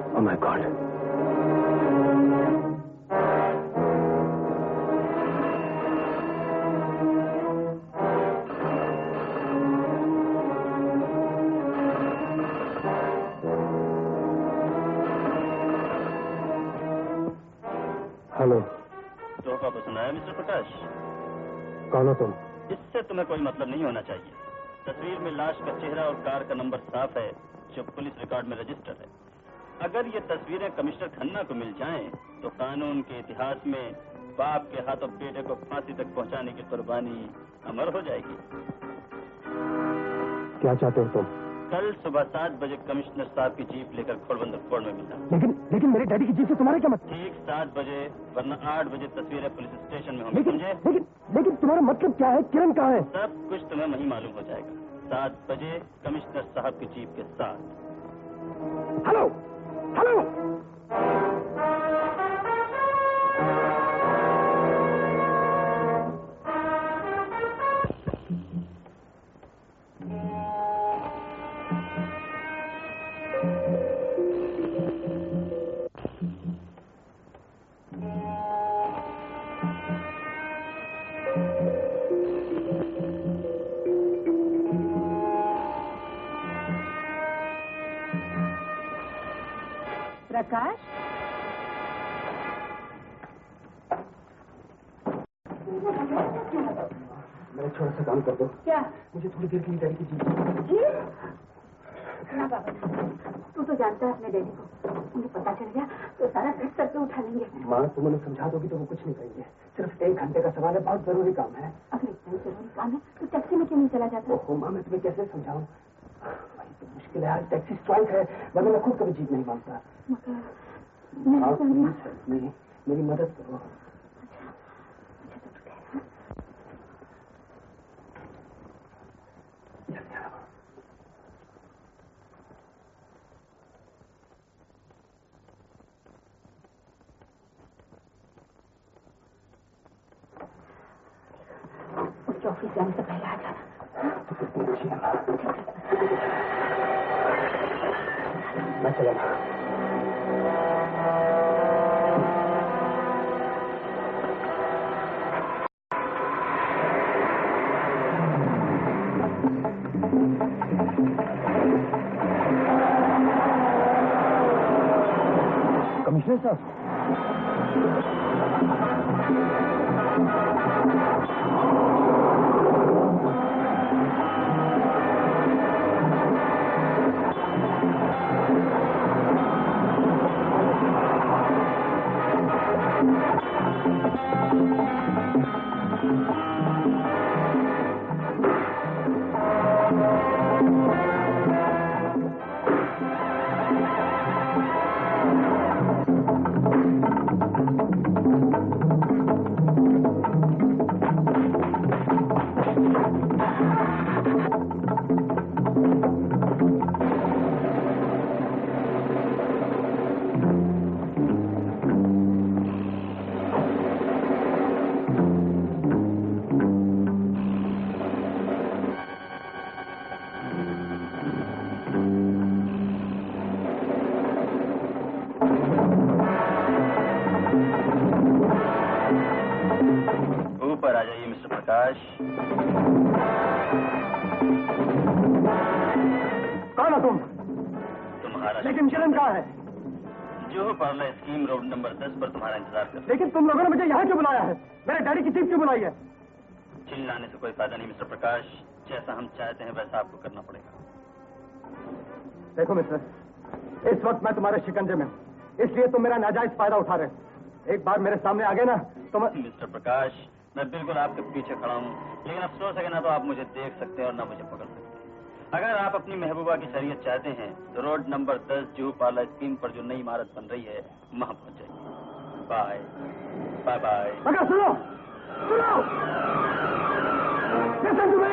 Oh my God. हेलो। तोहफा पसंद आया मिस्टर प्रकाश? कौन हो तुम? इससे तुम्हें कोई मतलब नहीं होना चाहिए। तस्वीर में लाश का चेहरा और कार का नंबर साफ है जो पुलिस रिकॉर्ड में रजिस्टर है। अगर ये तस्वीरें कमिश्नर खन्ना को मिल जाएं, तो कानून के इतिहास में बाप के हाथों बेटे को फांसी तक पहुंचाने की कुर्बानी अमर हो जाएगी। क्या चाहते हो तुम? कल सुबह 7 बजे कमिश्नर साहब की जीप लेकर घोड़बंदर कोर्ट में मिलना। लेकिन मेरे डैडी की जीप से तुम्हारे क्या मतलब? ठीक 7 बजे, वरना 8 बजे तस्वीरें पुलिस स्टेशन में होंगी, समझे? लेकिन तुम्हारा मतलब क्या है? किरण कहाँ है? सब कुछ तुम्हें वहीं मालूम हो जाएगा। 7 बजे कमिश्नर साहब की जीप के साथ। Hello hello. प्रकाश, मेरा छोटा सा काम कर दो। क्या? मुझे थोड़ी देर के लिए डैडी की जीप। जी? तू तो जानता है अपने डैडी को, उन्हें पता चल गया तो सारा घर सर पे उठा लेंगे। माँ तुम उन्हें समझा दोगी तो वो कुछ नहीं करेंगे, सिर्फ 1 घंटे का सवाल है, बहुत जरूरी काम है। अगर इतना जरूरी काम है तो टैक्सी में क्यों नहीं चला जाता? ओहो माँ मैं तुम्हें कैसे समझाऊं, वही तो मुश्किल है, आज टैक्सी स्ट्राइक है, वरना मैं खुद कभी जीत नहीं मानता। मगर मेरी मदद करो। उसके ऑफिस जाने से पहले आ जाना। तो कितनी अच्छी है मैं चला। कमिश्नर साहब ऊपर आ जाइए मिस्टर प्रकाश। कौन हो तुम? तुम्हारा लेकिन किरण कहाँ है? जो पार्लर स्कीम रोड नंबर 10 पर तुम्हारा इंतजार कर। लेकिन तुम लोगों ने मुझे यहाँ क्यों बुलाया है? मेरे डैडी की जीप क्यों बुलाई है? चिल्लाने से कोई फायदा नहीं मिस्टर प्रकाश, जैसा हम चाहते हैं वैसा आपको करना पड़ेगा। देखो मिस्टर, इस वक्त मैं तुम्हारे शिकंजे में हूँ, इसलिए तुम मेरा नाजायज फायदा उठा रहे हो। एक बार मेरे सामने आ गए ना तो मैं... मिस्टर प्रकाश, मैं बिल्कुल आपके पीछे खड़ा हूँ, लेकिन अफसोस है कि ना तो आप मुझे देख सकते हैं और ना मुझे पकड़ सकते हैं। अगर आप अपनी महबूबा की शरीयत चाहते हैं तो road number 10 Juhu parlour scheme पर जो नई इमारत बन रही है वहां पहुंच जाइए। Bye bye bye. मगर सुनो सुनो, listen to me।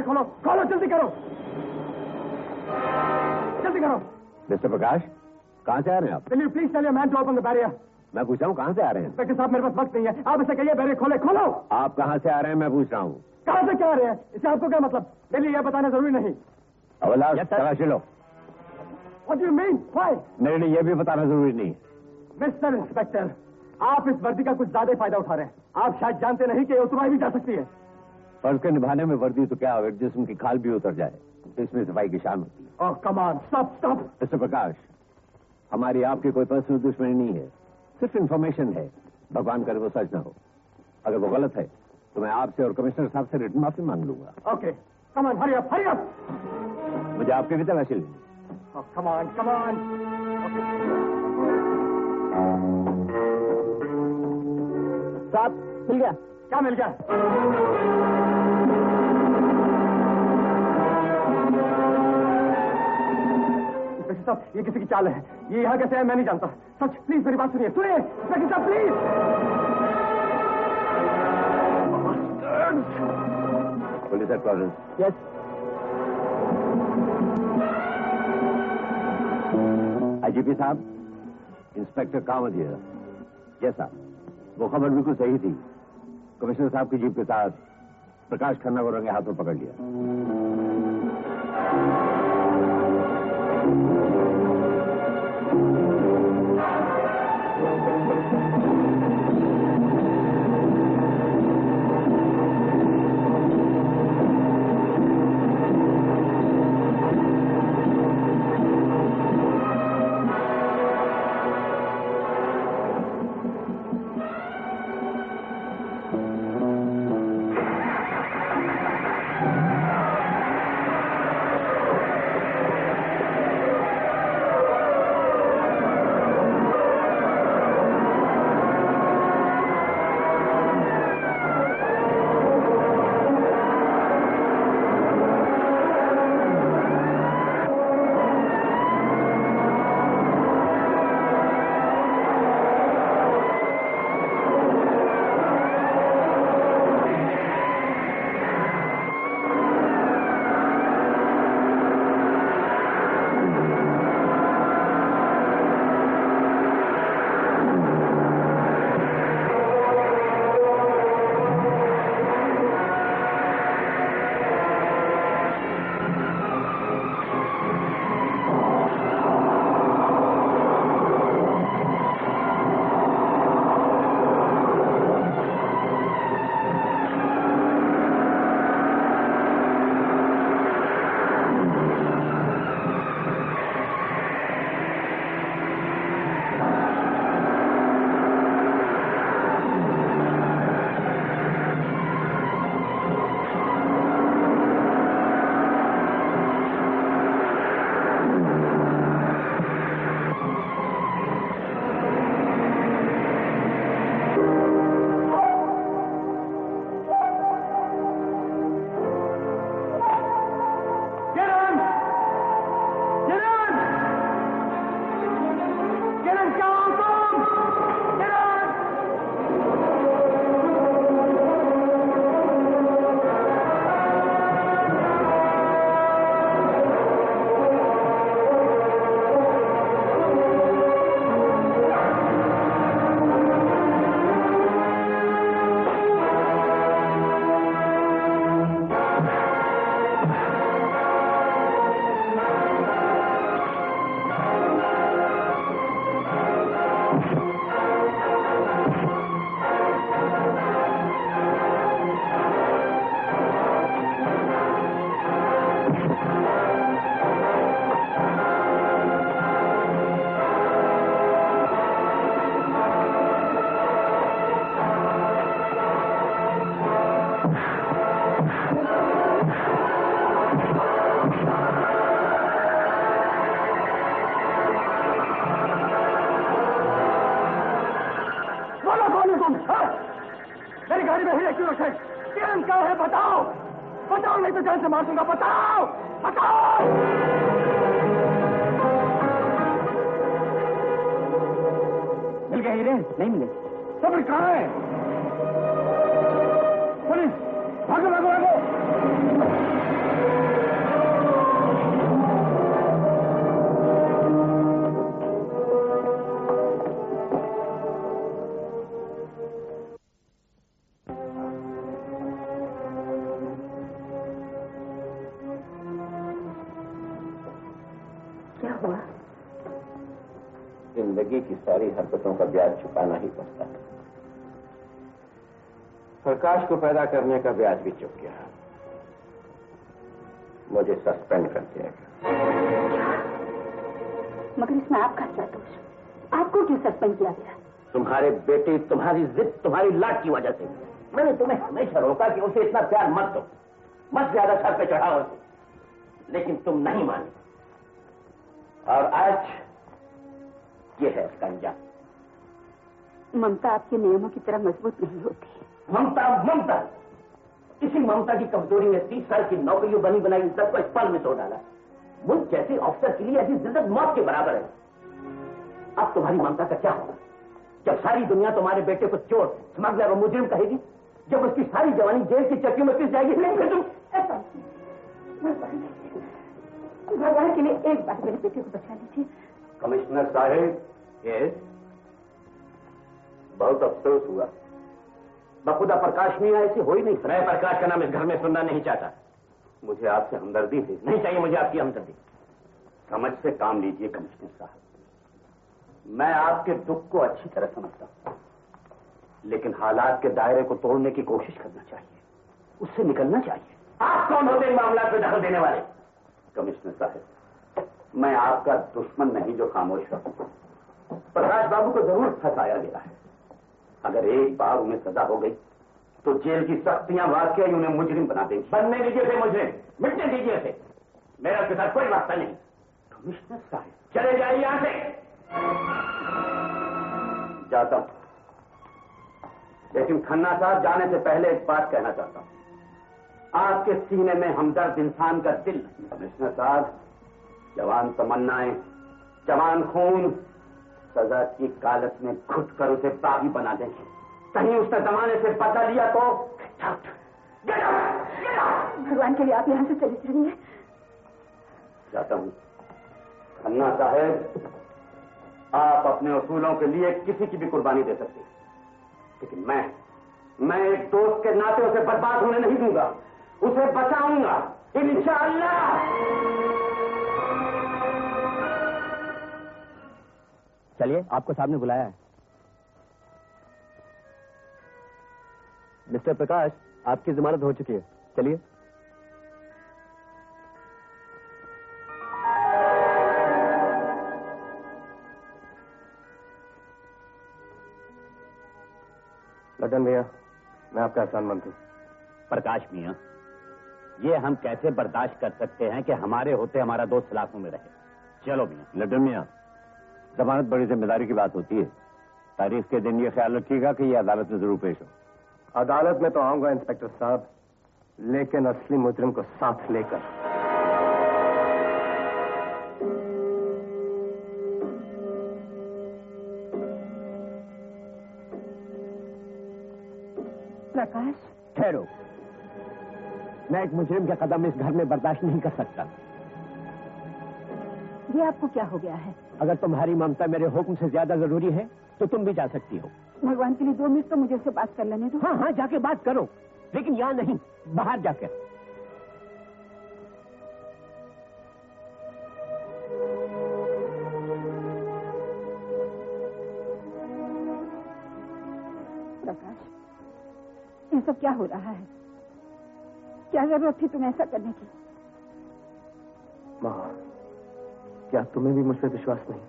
खोलो खोलो, जल्दी करो जल्दी करो। मिस्टर प्रकाश, कहाँ से आ रहे हैं आप? Will you please tell your man to open the barrier? मैं पूछ रहा हूँ कहाँ से आ रहे हैं? इंस्पेक्टर साहब मेरे पास वक्त नहीं है, आप इसे कहिए बैरियर खोले। खोलो। आप कहाँ से आ रहे हैं मैं पूछ रहा हूँ। कहाँ से क्या आ रहे हैं, इससे आपको क्या मतलब? मेरे लिए यह बताना जरूरी नहीं। अवलाश तलाशी लो। What do you mean? Why? मेरे लिए यह भी बताना जरूरी नहीं। मिस्टर इंस्पेक्टर, आप इस वर्दी का कुछ ज्यादा फायदा उठा रहे हैं। आप शायद जानते नहीं कि ये उतरवाई भी जा सकती है। फर्ज के निभाने में वर्दी तो क्या, अगर जिस्म की खाल भी उतर जाए तो इसमें सफाई की शान होती है। Oh come on, stop stop. Mister Prakash, हमारी आपकी कोई पर्सनल दुश्मनी नहीं है, सिर्फ इंफॉर्मेशन है। भगवान करे वो सच ना हो। अगर वो गलत है तो मैं आपसे और कमिश्नर साहब से रिटन माफी मांग लूंगा। Okay come on, hurry up hurry up. मुझे आपकी भी तलाशी लेनी। Come on come on. साहब मिल गया। क्या मिल गया? इंस्पेक्टर साहब ये किसी की चाल है, ये यहाँ कैसे है मैं नहीं जानता। सच प्लीज मेरी बात सुनिए। सुनिए इंस्पेक्टर साहब please. Police headquarters. Yes IGP साहब, इंस्पेक्टर कामत हियर। यस साहब, वो खबर बिल्कुल सही थी। कमिश्नर साहब की जीप के साथ प्रकाश खन्ना को रंगे हाथों पकड़ लिया। मेरी गाड़ी में हीरे क्यों रखे? किरण कहाँ है? बताओ, बताओ, नहीं तो जान से मार दूंगा। बताओ, बताओ। मिल गए हीरे? नहीं मिले। तो फिर कहाँ है? पुलिस, भागो भागो भागो। क्या हुआ? जिंदगी की सारी हरकतों का ब्याज चुकाना ही पड़ता है। प्रकाश को पैदा करने का ब्याज भी चुक गया। मुझे सस्पेंड कर दिया गया। मगर इसमें आपका क्या दोष? आपको क्यों सस्पेंड किया गया? तुम्हारे बेटे, तुम्हारी जिद, तुम्हारी लाट की वजह से। मैंने तुम्हें हमेशा रोका कि उसे इतना प्यार मत दो, मत ज्यादा सर पे चढ़ाओ उसे, लेकिन तुम नहीं माने। और आज ये है इसका अंजाम। ममता आपके नियमों की तरह मजबूत नहीं होती। ममता, ममता, इसी ममता की कमजोरी ने 30 साल की नौकरियों बनी बनाई इज्जत को इस पल में तोड़ डाला। मुझ जैसे ऑफिसर के लिए ऐसी जिद्दत मौत के बराबर है। अब तुम्हारी ममता का क्या होगा जब सारी दुनिया तुम्हारे बेटे को चोर, स्मगलर और मुजरिम कहेगी? जब उसकी सारी जवानी जेल की चक्की में पिस जाएगी? नहीं, तुम ऐसा भगवान के लिए एक बार मेरे बेटे को बचा लीजिए। कमिश्नर साहब, यस, बहुत अफसोस हुआ। बखुदा प्रकाश मियाँ ऐसी हो ही नहीं। मैं प्रकाश का नाम इस घर में सुनना नहीं चाहता। मुझे आपसे हमदर्दी थी। नहीं चाहिए मुझे आपकी हमदर्दी। समझ से काम लीजिए कमिश्नर साहब। मैं आपके दुख को अच्छी तरह समझता हूं, लेकिन हालात के दायरे को तोड़ने की कोशिश करना चाहिए, उससे निकलना चाहिए। आप कौन होते हैं मामला में दखल देने वाले? कमिश्नर साहब, मैं आपका दुश्मन नहीं जो खामोश है। प्रकाश बाबू को जरूर फंसाया गया है। अगर एक बार उन्हें सजा हो गई तो जेल की सख्तियां वाकई उन्हें मुजरिम बना देंगी। बनने दीजिए थे मुजरिम, मिटने दीजिए थे। मेरा उसके साथ कोई वास्ता नहीं। कमिश्नर साहब चले जाइए यहां से। जाता हूं, लेकिन खन्ना साहब जाने से पहले एक बात कहना चाहता हूं। आपके सीने में हमदर्द इंसान का दिल नहीं। कमिश्नर साहब, जवान तमन्नाएं, जवान खून सजा की कालत में घुट कर उसे बागी बना देंगे। कहीं उसने जमाने से बचा लिया तो भगवान के लिए आप यहाँ से चले जाइए। जाता हूं। खन्ना साहब, आप अपने उसूलों के लिए किसी की भी कुर्बानी दे सकते हैं, लेकिन मैं एक दोस्त के नाते उसे बर्बाद होने नहीं दूंगा। उसे बचाऊंगा इंशाअल्लाह। चलिए, आपको साहब ने बुलाया है। मिस्टर प्रकाश, आपकी जमानत हो चुकी है, चलिए। लड्डन मियां, मैं आपका एहसानमंद हूं। प्रकाश मियां, ये हम कैसे बर्दाश्त कर सकते हैं कि हमारे होते हमारा दोस्त सलाखों में रहे। चलो मियां। लड्डन मियां, जमानत बड़ी जिम्मेदारी की बात होती है। तारीख के दिन ये ख्याल रखिएगा कि ये अदालत में जरूर पेश हो। अदालत में तो आऊंगा इंस्पेक्टर साहब, लेकिन असली मुजरिम को साथ लेकर। प्रकाश, ठहरो। मैं एक मुजरिम के कदम इस घर में बर्दाश्त नहीं कर सकता। ये आपको क्या हो गया है? अगर तुम्हारी ममता मेरे हुक्म से ज्यादा जरूरी है तो तुम भी जा सकती हो। भगवान के लिए 2 मिनट तो मुझे उससे बात कर लेने दो। हाँ हाँ, जाके बात करो, लेकिन यहाँ नहीं, बाहर जाकर। प्रकाश, ये सब क्या हो रहा है? क्या जरूरत थी तुम्हें ऐसा करने की? माँ, क्या तुम्हें भी मुझ पर विश्वास नहीं?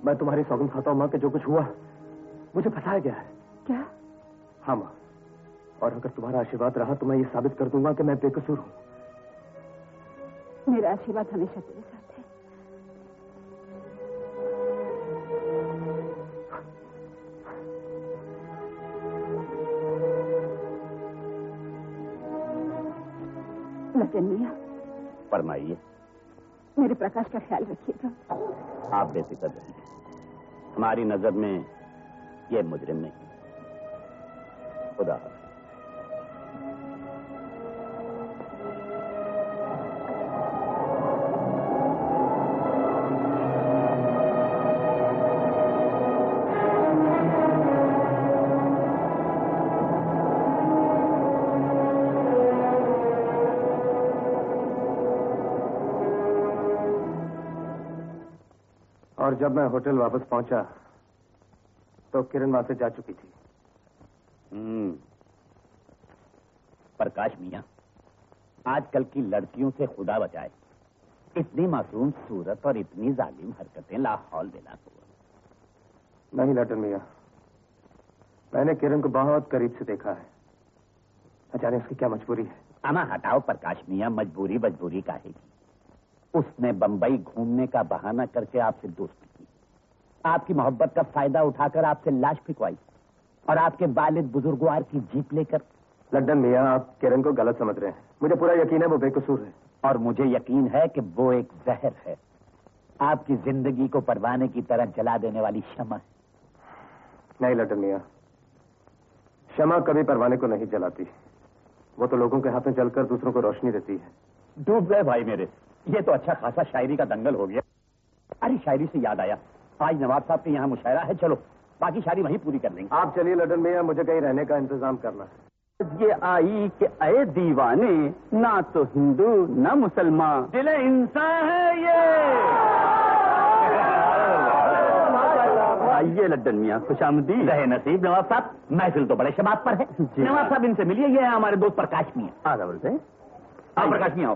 मैं तुम्हारी सौगंध खाता हूं माँ कि जो कुछ हुआ मुझे फंसाया गया है। क्या? हाँ माँ, और अगर तुम्हारा आशीर्वाद रहा तो मैं ये साबित कर दूंगा कि मैं बेकसूर हूं। मेरा आशीर्वाद हमेशा तेरे साथ है। लड्डन मियां, फरमाइए। मेरे प्रकाश का ख्याल रखिएगा। आप बेफिक्र रहिए, हमारी नजर में ये मुजरिम नहीं। खुदा हाफ़िज़। और जब मैं होटल वापस पहुंचा तो किरण वहां से जा चुकी थी। प्रकाश मियां, आजकल की लड़कियों से खुदा बचाए, इतनी मासूम सूरत और इतनी जालिम हरकतें लाहौल बेला हुआ। नहीं लड्डन मियां, मैंने किरण को बहुत करीब से देखा है। न जाने उसकी क्या मजबूरी है। अमा हटाओ प्रकाश मियां, मजबूरी काहे की? उसने बंबई घूमने का बहाना करके आपसे दोस्ती की, आपकी मोहब्बत का फायदा उठाकर आपसे लाश फिकवाई और आपके वालिद बुजुर्गवार की जीप लेकर। लड्डन मियां, आप किरण को गलत समझ रहे हैं। मुझे पूरा यकीन है वो बेकसूर है। और मुझे यकीन है कि वो एक जहर है, आपकी जिंदगी को परवाने की तरह जला देने वाली शमा है। नहीं लड्डन मियां, शमा कभी परवाने को नहीं जलाती। वो तो लोगों के हाथ में जलकर दूसरों को रोशनी देती है। डूब गए भाई मेरे, ये तो अच्छा खासा शायरी का दंगल हो गया। अरे शायरी से याद आया, आज नवाब साहब के यहाँ मुशायरा है, चलो बाकी शादी वहीं पूरी कर लेंगे। आप चलिए लड्डन भैया, मुझे कहीं रहने का इंतजाम करना है। ये आई कि अये दीवाने, ना तो हिंदू ना मुसलमान, दिल इंसान है ये। आइए लड्डन मियाँ, खुशामदीद। रहे नसीब नवाब साहब, महफिल तो बड़े शबाब पर है। नवाब साहब इनसे मिलिए, ये है हमारे दोस्त प्रकाश मियाँ। आ बोलते हैं आप प्रकाश मियाँ,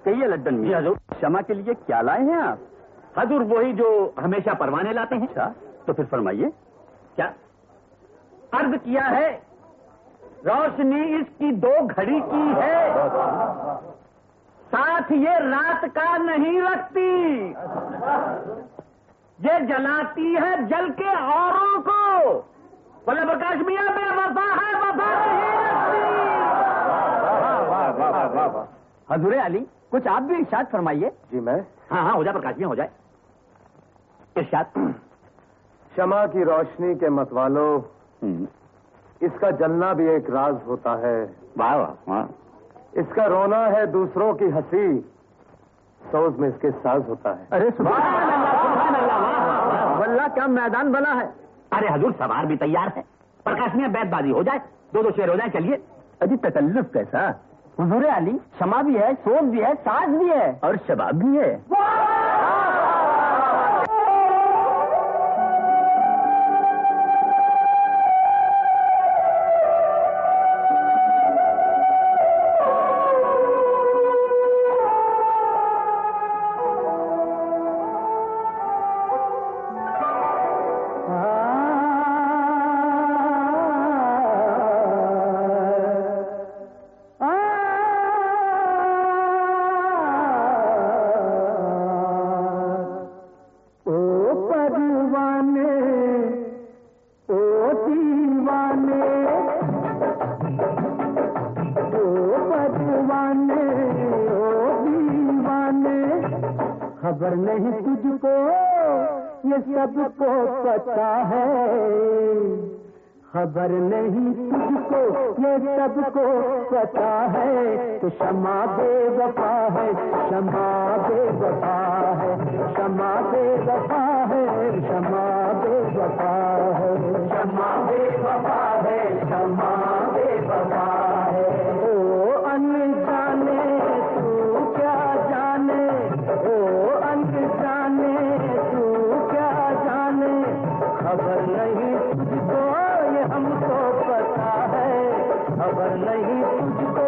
कहिए लड्डन मियाँ हजूर, क्षमा के लिए क्या लाए हैं आप? हजूर वही जो हमेशा परवाने लाते हैं। अच्छा, तो फिर फरमाइए क्या अर्ज किया है। रोशनी इसकी 2 घड़ी की है, साथ ये रात का नहीं रखती, ये जलाती है जल के औरों को। बोले प्रकाश मियाँ बेवफा है, वफा नहीं रखती। हजूरे अली, कुछ आप भी इरशाद फरमाइए। जी मैं? हाँ, हो जाए प्रकाश मियाँ, हो जाए इरशाद। क्षमा की रोशनी के मतवालों, इसका जलना भी एक राज होता है। वाह वाह वाह। इसका रोना है दूसरों की हंसी, सोज में इसके साज होता है। अरे वल्लाह क्या मैदान बना है। अरे हजूर सवार भी तैयार है, प्रकाश में बैतबाजी हो जाए, 2 शेर हो जाए। चलिए। अजी तकल्लुफ कैसा? हुजूर अली, क्षमा भी है, सोज भी है, साज भी है और शबाब भी है। खबर नहीं तुझको ये सबको पता है, खबर नहीं तुझको ये सबको पता है कि क्षमा बेवफा है, क्षमा बेवफा है, क्षमा बेवफा है, क्षमा बेवफा है, क्षमा बेवफा है, क्षमा बेवफा है। ओ अनजाने तू क्या जाने, ओ अनजाने तू क्या जाने, खबर नहीं तुझको ये हमको पता है, खबर नहीं तुझको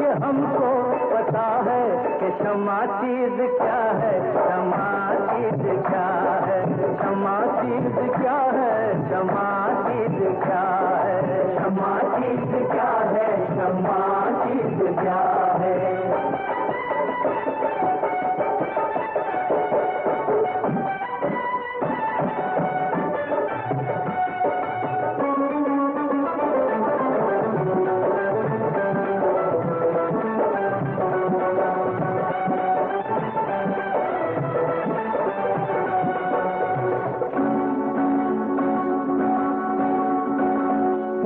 ये हमको पता है कि क्षमा चीज क्या है, क्षमा चीज क्या है, क्षमा चीज क्या है, क्षमा चीज क्या है, क्षमा चीज क्या है, क्षमा चीज क्या है।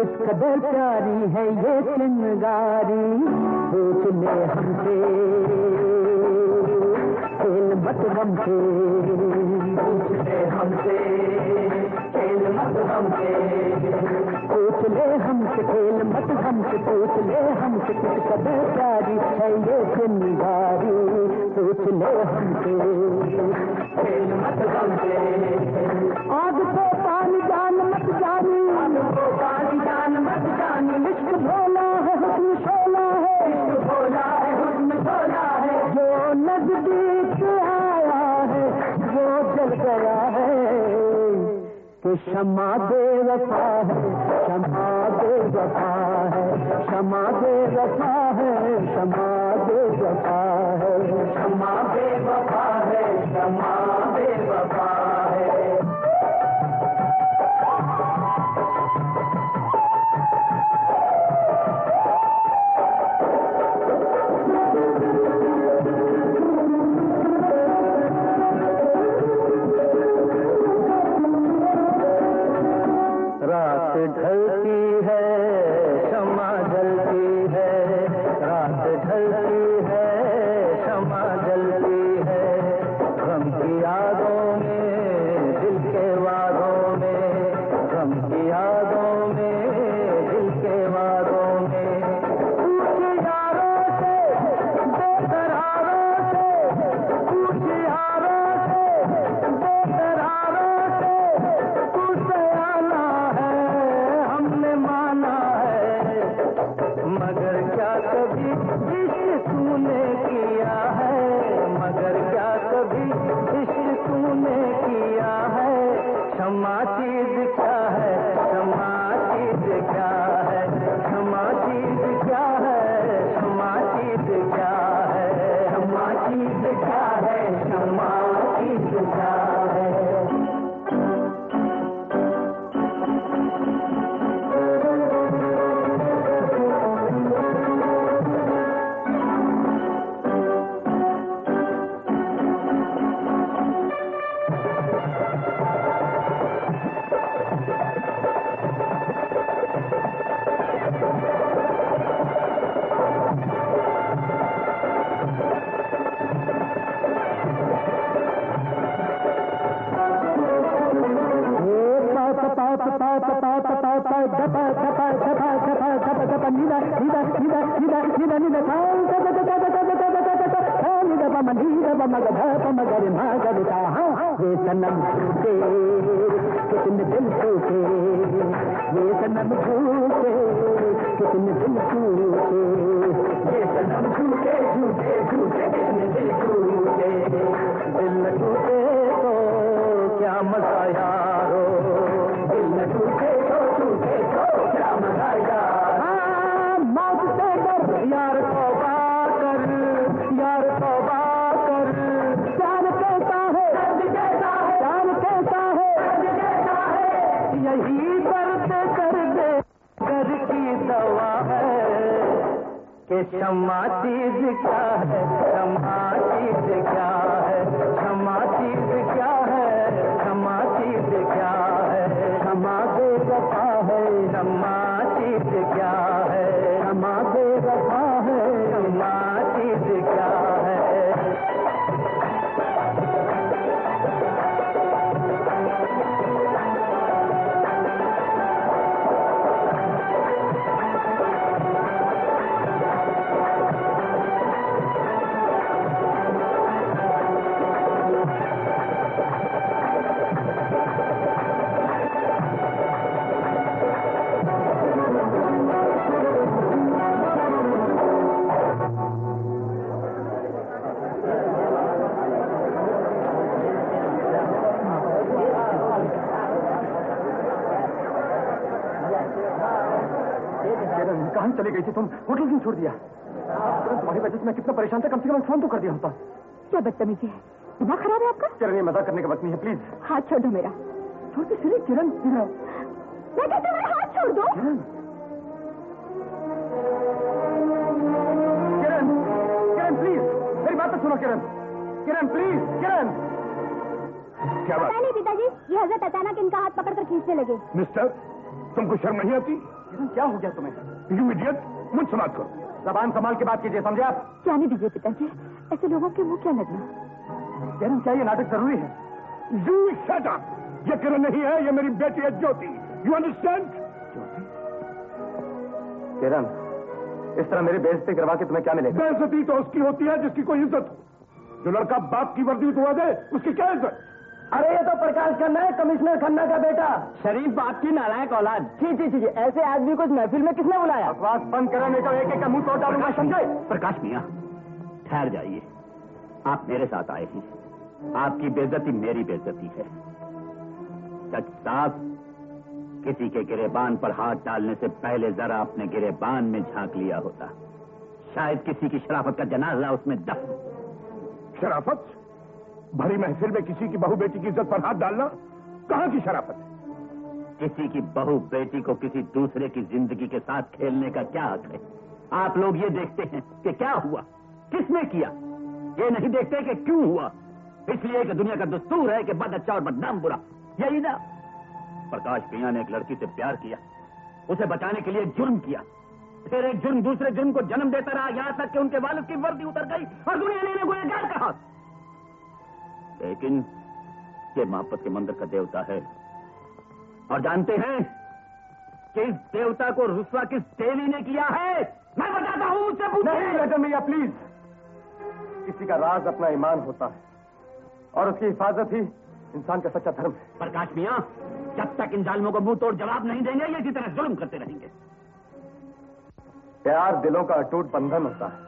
किस कदर प्यारी है ये चिंगारी, पूछ ले हमसे खेल मत हमसे, पूछ ले हमसे खेल मत हमसे, पूछ ले हमसे खेल मत हमसे, पूछ ले हमसे किस कदर प्यारी है ये चिंगारी, पूछ ले हमसे खेल मत हमसे। आग को पानी जान मत जानी, आग को पानी जान मत जानी, इश्क भोला है हुस्न शोला है, इश्क भोला है हुस्न शोला है, जो नजदीक आया है वो जल गया है कि क्षमा बेवफा है, क्षमा बेवफा है, क्षमा बेवफा है, क्षमा बेवफा है, क्षमा बेवफा है, क्षमा बेवफा है। रात ढलती है क्षमा जलती है, रात ढलती है क्षमा जलती है, गम की क्षमा चीज क्या है। ये सनम झूठे कितने दिल टूटे, ये सनम झूठे कितने दिल टूटे, ये सनम झूठे झूठे झूठे कितने दिल टूटे। दिल न टूटे तो क्या मजा यारो, दिल न टूटे तो क्या मजा यार। मौत से डर यार तौबा कर, यार तौबा कर। जान कैसा है, जान कैसा है, यही दर्द कर दे कर की दवा है। कि क्षमा चीज क्या है, क्षमा चीज क्या है, क्षमा चीज क्या है, क्षमा चीज क्या है। क्षमा बेवफा है, क्षमा चीज क्या है, क्षमा बेवफा है, क्षमा चीज क्या है। कहाँ चली गई थी तुम? होटल क्यों छोड़ दिया? तुम्हारी वजह से मैं कितना परेशान था, कम से कम फोन तो कर दिया होता। क्या बदतमीजी है, दिमाग खराब है आपका? किरण ये मजाक करने का वक्त नहीं है, प्लीज। हाथ छोड़ दो मेरा। छोटी सुनी किरण, मैं कहती हूँ मेरा हाथ छोड़ दो। किरण, किरण, किरण प्लीज मेरी बात तो सुनो। किरण, किरण प्लीज, किरण। क्या बात? पता नहीं पिताजी, ये हजरत अचानक इनका हाथ पकड़कर खींचने लगे। मिस्टर, तुमको शर्म नहीं आती? किरण क्या हो गया तुम्हें? यू इडियट, मुझसे बात करो। जबान संभाल के बात कीजिए, समझे आप? जाने दीजिए पिताजी, ऐसे लोगों के मुंह क्या लगना। किरण क्या ये नाटक जरूरी है? You shut up. ये किरण नहीं है, ये मेरी बेटी है ज्योति। You understand? ज्योति? किरण, इस तरह मेरी बेइज्जती करवा के तुम्हें क्या मिलेगा? बेइज्जती तो उसकी होती है जिसकी कोई इज्जत हो। जो लड़का बाप की वर्दी उतरवा दे, उसकी क्या इज्जत? अरे ये तो प्रकाश खन्ना है, कमिश्नर खन्ना का बेटा। शरीफ बाप की नालायक औलाद। जी, ऐसे आदमी को इस महफिल में किसने बुलाया? बकवास बंद करो, नहीं तो एक एक का मुंह तोड़ डालूंगा, समझे? प्रकाश मियां, ठहर जाइए। आप मेरे साथ आए हैं, आपकी बेइज्जती मेरी बेइज्जती है। सच साफ, किसी के गिरेबान पर हाथ डालने से पहले जरा अपने गिरेबान में झांक लिया होता, शायद किसी की शराफत का जनाजा उसमें दफन। शराफत? भरी महफिल में किसी की बहू बेटी की इज्जत पर हाथ डालना कहाँ की शराफत है? किसी की बहू बेटी को किसी दूसरे की जिंदगी के साथ खेलने का क्या हक है? आप लोग ये देखते हैं कि क्या हुआ, किसने किया, ये नहीं देखते कि क्यों हुआ। इसलिए कि दुनिया का दस्तूर है कि बद अच्छा और बदनाम बुरा, यही ना? प्रकाश मियां ने एक लड़की से प्यार किया, उसे बचाने के लिए एक जुर्म किया, फिर एक जुर्म दूसरे जुर्म को जन्म देता रहा, यहां तक कि उनके वालिद की वर्दी उतर गई और दुनिया ने इन्हें गुनहगार कहा। लेकिन ये मोहब्बत के मंदिर का देवता है, और जानते हैं कि इस देवता को रुस्वा किस देवी ने किया है? मैं बताता हूं, मुझसे पूछिए। नहीं लजम मियां प्लीज, किसी का राज अपना ईमान होता है और उसकी हिफाजत ही इंसान का सच्चा धर्म है। प्रकाश मियां, जब तक इन जालिमों को मुंह तोड़ जवाब नहीं देंगे, ये इसी तरह जुल्म करते रहेंगे। प्यार दिलों का अटूट बंधन होता है,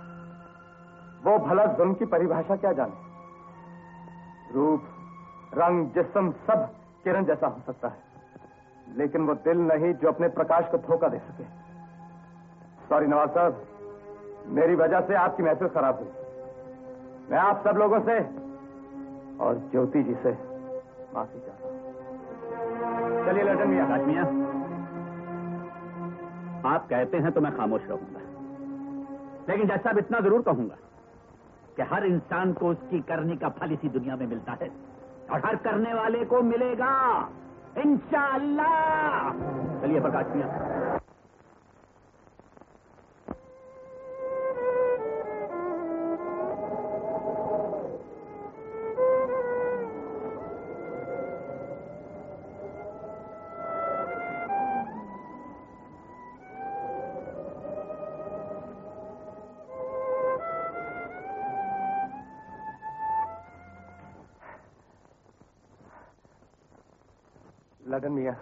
वो भला जुल्म की परिभाषा क्या जाने? रूप, रंग, जिस्म सब किरण जैसा हो सकता है, लेकिन वो दिल नहीं जो अपने प्रकाश को धोखा दे सके। सॉरी नवाज साहब, मेरी वजह से आपकी महफिल खराब हुई। मैं आप सब लोगों से और ज्योति जी से माफी चाहता हूँ। चलिए लड़न मियां। आकाश मियां, आप कहते हैं तो मैं खामोश रहूंगा, लेकिन जैसा अब इतना जरूर कहूंगा कि हर इंसान को उसकी करने का फल इसी दुनिया में मिलता है और हर करने वाले को मिलेगा इंशाअल्लाह। चलिए प्रकाश मियां। लडन मियां।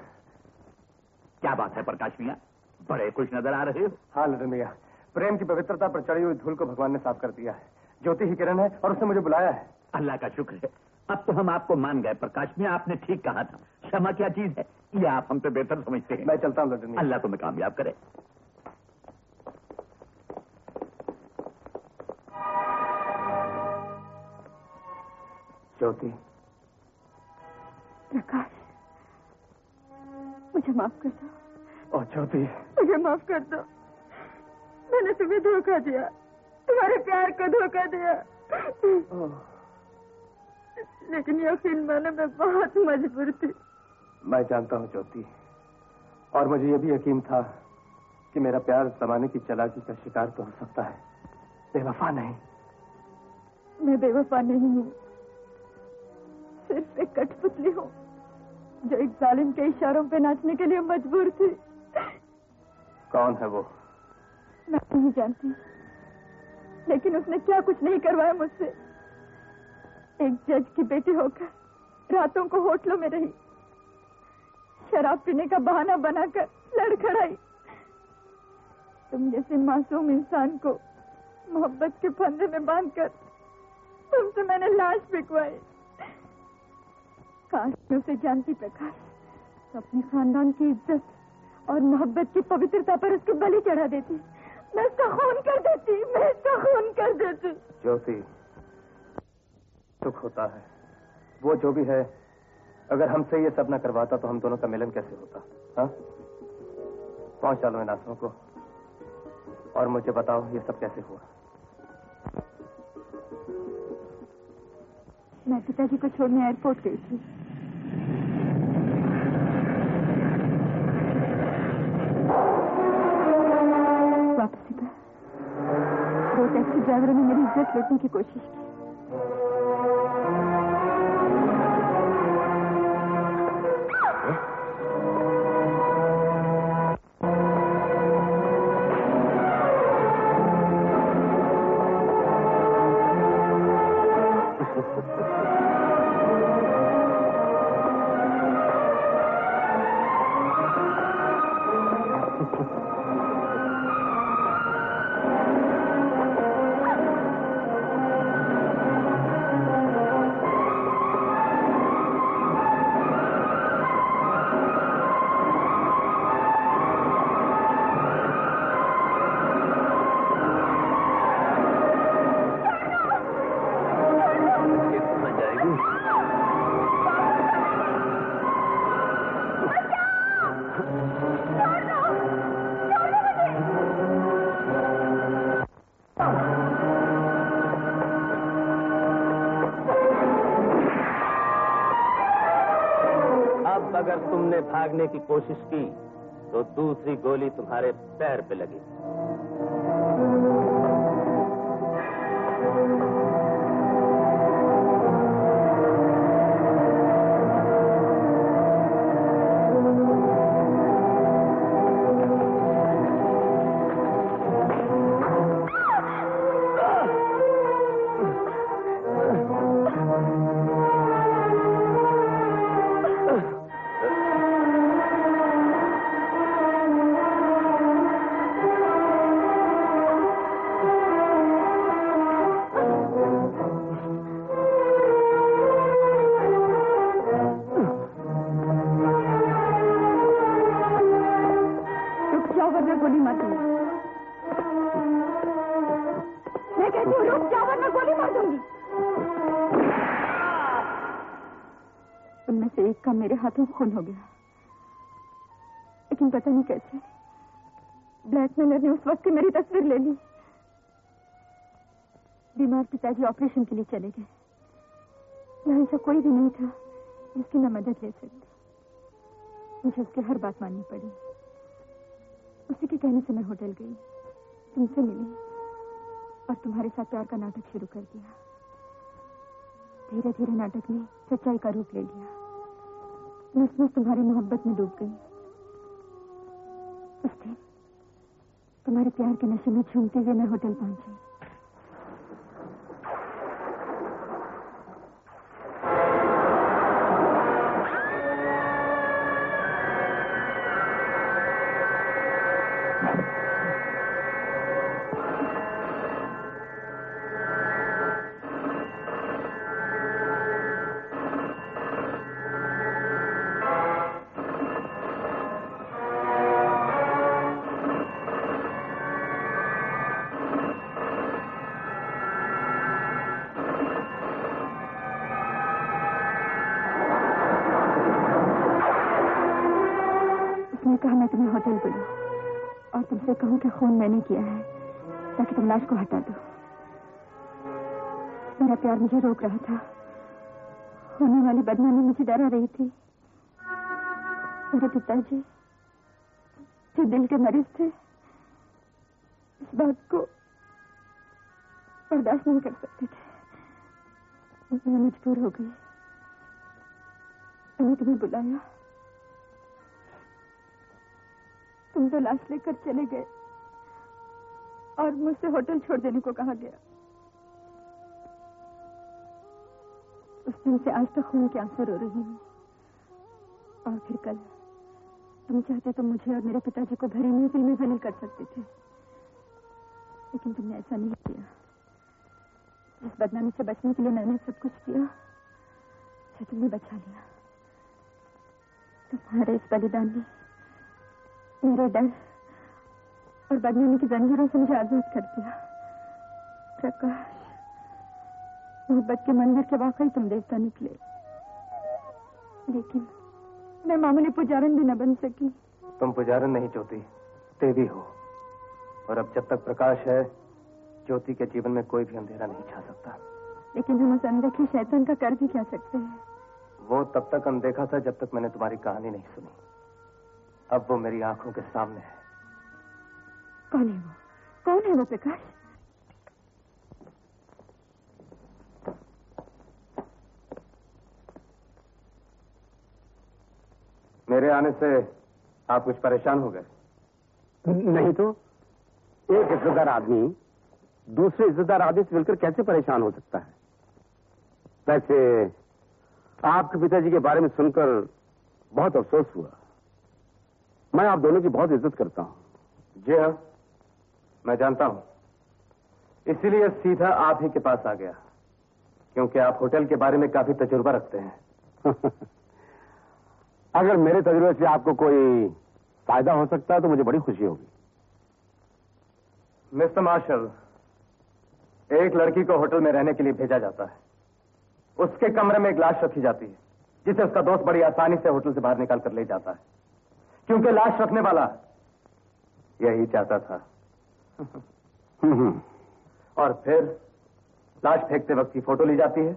क्या बात है प्रकाश मियां, बड़े खुश नजर आ रहे हो। हाँ लडन मियां, प्रेम की पवित्रता पर चढ़ी हुई धूल को भगवान ने साफ कर दिया है। ज्योति ही किरण है और उसने मुझे बुलाया है। अल्लाह का शुक्र है, अब तो हम आपको मान गए। प्रकाश मियां, आपने ठीक कहा था, क्षमा क्या चीज है ये आप हमसे बेहतर समझते हैं। मैं चलता हूँ लडन मियां। अल्लाह तुम्हें कामयाब करे। ज्योति। प्रकाश, मुझे माफ कर दो। और ज्योति, मुझे माफ कर दो। मैंने तुम्हें धोखा दिया, तुम्हारे प्यार को धोखा दिया। लेकिन यकीन मानो मैं बहुत मजबूर थी। मैं जानता हूँ ज्योति, और मुझे ये भी यकीन था कि मेरा प्यार जमाने की चालाकी का शिकार तो हो सकता है, बेवफा नहीं। मैं बेवफा नहीं हूँ, सिर्फ एक कठपुतली हूँ जो एक जालिम के इशारों पे नाचने के लिए मजबूर थी। कौन है वो? मैं नहीं जानती, लेकिन उसने क्या कुछ नहीं करवाया मुझसे। एक जज की बेटी होकर रातों को होटलों में रही, शराब पीने का बहाना बनाकर लड़खड़ाई। तुम जैसे मासूम इंसान को मोहब्बत के फंदे में बांधकर तुमसे मैंने लाश बिकवाई। काश मैं उसे जानती प्रकाश, तो अपने खानदान की इज्जत और मोहब्बत की पवित्रता पर उसकी बलि चढ़ा देती। मैं उसका खून कर देती, मैं उसका खून कर देती। ज्योति, सुख होता है, वो जो भी है, अगर हमसे ये सब न करवाता तो हम दोनों का मिलन कैसे होता? हाँ, पहुंच डालो इन आंसुओं को और मुझे बताओ ये सब कैसे हुआ। मैं पिताजी को छोड़ने एयरपोर्ट गई थी। वापसी पर 2 टैक्सी ड्राइवरों ने मेरी इज्जत लूटने की कोशिश की। अगर तुमने भागने की कोशिश की तो दूसरी गोली तुम्हारे पैर पे लगी। से एक का मेरे हाथों खून हो गया, लेकिन पता नहीं कैसे ब्लैकमेलर ने उस वक्त की मेरी तस्वीर ले ली। बीमार पिताजी ऑपरेशन के लिए चले गए। यहाँ ऐसा कोई भी नहीं था जिसकी मैं मदद ले सकती। मुझे उसकी हर बात माननी पड़ी। उसी के कहने से मैं होटल गई, तुमसे मिली और तुम्हारे साथ प्यार का नाटक शुरू कर दिया। धीरे धीरे नाटक ने सच्चाई का रूप ले लिया। मैं उसमें तुम्हारी मोहब्बत में डूब गई। उस दिन तुम्हारे प्यार के नशे में झूमते हुए मैं होटल पहुंची। कहा मैं तुम्हें होटल बुलाऊं और तुमसे कहूं कि खून मैंने किया है ताकि तुम लाश को हटा दो। मेरा प्यार मुझे रोक रहा था। होने वाली बदनामी मुझे डरा रही थी। मेरे पिताजी जो दिल के मरीज थे इस बात को बर्दाश्त नहीं कर सकते थे। मैं मजबूर हो गई। मैंने तुम्हें बुलाया। तुम तो लाश लेकर चले गए और मुझसे होटल छोड़ देने को कहा गया। उस दिन से आज तक खून के आंसू रो रही हूँ। और फिर कल तुम चाहते तो मुझे और मेरे पिताजी को भरी महफिल में जलील कर सकते थे, लेकिन तुमने ऐसा नहीं किया। जिस बदनामी से बचने के लिए मैंने सब कुछ किया उसे तुमने बचा लिया। तुम्हारे इस बलिदान ने मेरे डर और बदनामी की जंजीरों से मुझे आजाद कर दिया। प्रकाश, मोहब्बत के मंदिर के वाकई तुम देवता निकले, लेकिन मैं मामूली पुजारन भी न बन सकी। तुम पुजारन नहीं ज्योति, देवी हो। और अब जब तक प्रकाश है ज्योति के जीवन में कोई भी अंधेरा नहीं छा सकता। लेकिन हम उस अनदेखी शैतान का कर भी क्या सकते हैं? वो तब तक अनदेखा था जब तक मैंने तुम्हारी कहानी नहीं सुनी। अब वो मेरी आंखों के सामने है। कौन है वो? कौन है वो प्रकाश? मेरे आने से आप कुछ परेशान हो गए? नहीं तो एक इज्जतदार आदमी दूसरे इज्जतदार आदमी से मिलकर कैसे परेशान हो सकता है? वैसे आपके पिताजी के बारे में सुनकर बहुत अफसोस हुआ। मैं आप दोनों की बहुत इज्जत करता हूं। जी हाँ, मैं जानता हूं। इसीलिए सीधा आप ही के पास आ गया, क्योंकि आप होटल के बारे में काफी तजुर्बा रखते हैं। अगर मेरे तजुर्बे से आपको कोई फायदा हो सकता है तो मुझे बड़ी खुशी होगी। मिस्टर मार्शल, एक लड़की को होटल में रहने के लिए भेजा जाता है। उसके कमरे में एक लाश रखी जाती है, जिसे उसका दोस्त बड़ी आसानी से होटल से बाहर निकाल कर ले जाता है, क्योंकि लाश रखने वाला यही चाहता था। और फिर लाश फेंकते वक्त की फोटो ली जाती है,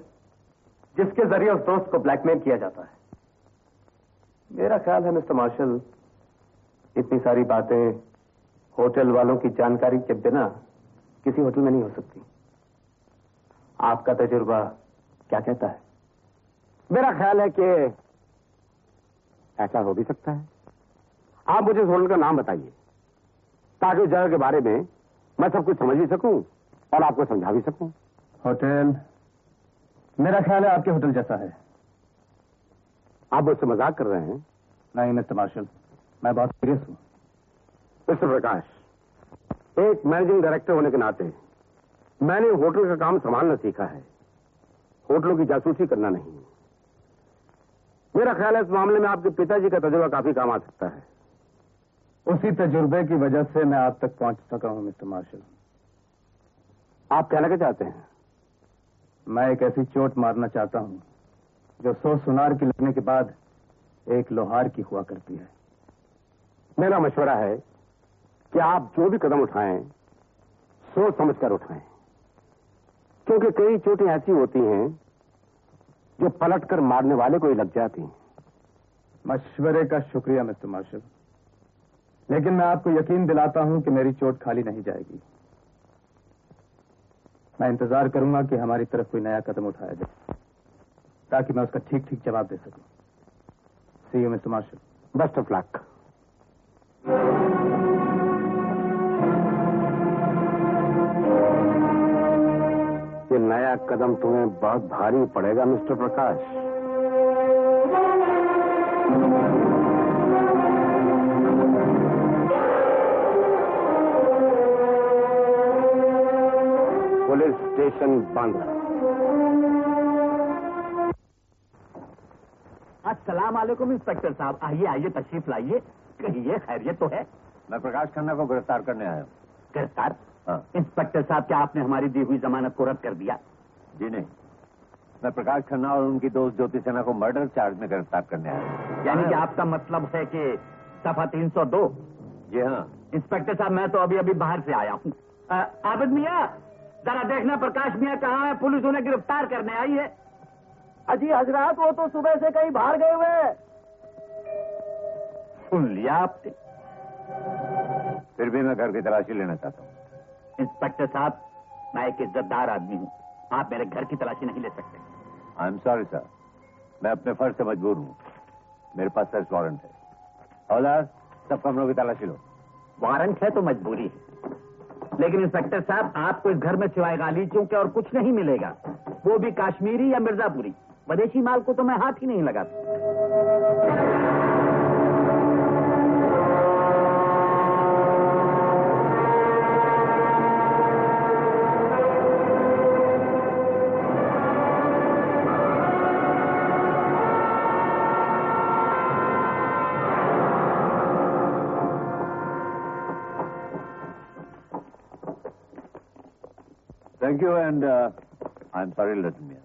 जिसके जरिए उस दोस्त को ब्लैकमेल किया जाता है। मेरा ख्याल है मिस्टर मार्शल, इतनी सारी बातें होटल वालों की जानकारी के बिना किसी होटल में नहीं हो सकती। आपका तजुर्बा क्या कहता है? मेरा ख्याल है कि ऐसा हो भी सकता है। आप मुझे इस होटल का नाम बताइए ताकि उस जगह के बारे में मैं सब कुछ समझ भी सकूं और आपको समझा भी सकूं। होटल, मेरा ख्याल है आपके होटल जैसा है। आप मुझसे मजाक कर रहे हैं? नहीं मिस्टर मार्शल, मैं बहुत सीरियस हूं। मिस्टर प्रकाश, एक मैनेजिंग डायरेक्टर होने के नाते मैंने होटल का काम संभालना सीखा है, होटलों की जासूसी करना नहीं। मेरा ख्याल है इस मामले में आपके पिताजी का तजुर्बा काफी काम आ सकता है। उसी तजुर्बे की वजह से मैं आप तक पहुंच सका हूं मिस्टर मार्शल। आप कहना क्या चाहते हैं? मैं एक ऐसी चोट मारना चाहता हूं जो 100 सुनार की लगने के बाद एक लोहार की हुआ करती है। मेरा मशवरा है कि आप जो भी कदम उठाएं सोच समझ कर उठाएं, क्योंकि कई चोटें ऐसी होती हैं जो पलट कर मारने वाले को ही लग जाती हैं। मशवरे का शुक्रिया मिस्टर मार्शल, लेकिन मैं आपको यकीन दिलाता हूं कि मेरी चोट खाली नहीं जाएगी। मैं इंतजार करूंगा कि हमारी तरफ कोई नया कदम उठाया जाए ताकि मैं उसका ठीक ठीक जवाब दे सकूं। See you mister Marshal. Best of luck. ये नया कदम तुम्हें बहुत भारी पड़ेगा mister Prakash. Police station Bandra. अस्सलाम वालेकुम इंस्पेक्टर साहब। आइए आइए, तशरीफ लाइए। कहिए, खैरियत तो है? मैं प्रकाश खन्ना को गिरफ्तार करने आया हूँ। गिरफ्तार? हाँ। इंस्पेक्टर साहब, क्या आपने हमारी दी हुई जमानत को रद्द कर दिया? जी नहीं, मैं प्रकाश खन्ना और उनकी दोस्त ज्योति सिन्हा को मर्डर चार्ज में गिरफ्तार करने आया हूँ। यानी कि आपका मतलब है कि सफा 302? जी हाँ। इंस्पेक्टर साहब, मैं तो अभी अभी बाहर से आया हूँ। आबिद मियाँ, जरा देखना प्रकाश मियाँ कहाँ है, पुलिस उन्हें गिरफ्तार करने आई है। अजी हजरात, वो तो सुबह से कहीं बाहर गए हुए हैं। सुन लिया आपने? फिर भी मैं घर की तलाशी लेना चाहता हूँ। इंस्पेक्टर साहब, मैं एक इज्जतदार आदमी हूँ, आप मेरे घर की तलाशी नहीं ले सकते। आई एम सॉरी सर, मैं अपने फर्ज से मजबूर हूँ। मेरे पास सर्च वारंट है। हौलदार, सब कमरों की तलाशी लो। वारंट है तो मजबूरी है, लेकिन इंस्पेक्टर साहब, आपको इस घर में सिवाय गालीचों के और कुछ नहीं मिलेगा, वो भी काश्मीरी या मिर्जापुरी। विदेशी माल को तो मैं हाथ ही नहीं लगाता। Thank you and I am sorry Lattan मियां।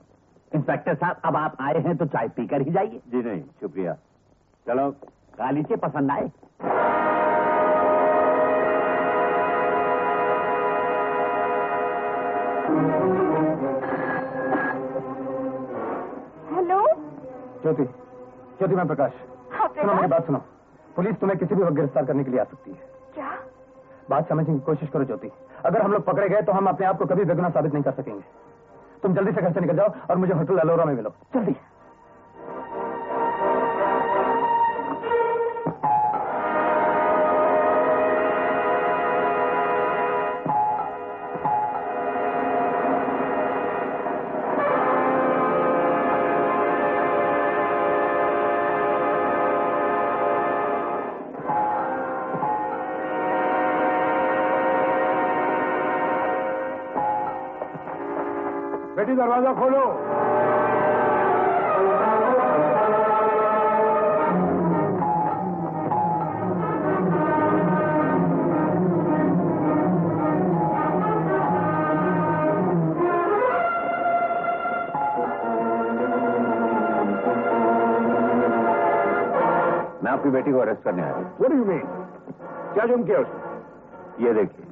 इंस्पेक्टर साहब, अब आप आए हैं तो चाय पीकर ही जाइए। जी नहीं, शुक्रिया। चलो। गालीचे पसंद आए? हेलो ज्योति, ज्योति, मैं प्रकाश। हाँ, सुनो मेरी बात सुनो। पुलिस तुम्हें किसी भी वक्त गिरफ्तार करने के लिए आ सकती है। क्या? बात समझने की कोशिश करो ज्योति। अगर हम लोग पकड़े गए तो हम अपने आप को कभी बेगुनाह साबित नहीं कर सकेंगे। तुम जल्दी से घर से निकल जाओ और मुझे होटल अलोरा में मिलो, जल्दी। बेटी, दरवाजा खोलो। मैं आपकी बेटी को अरेस्ट करने आया हूँ। What do you mean? क्या जुर्म किया उसने? ये देखिए,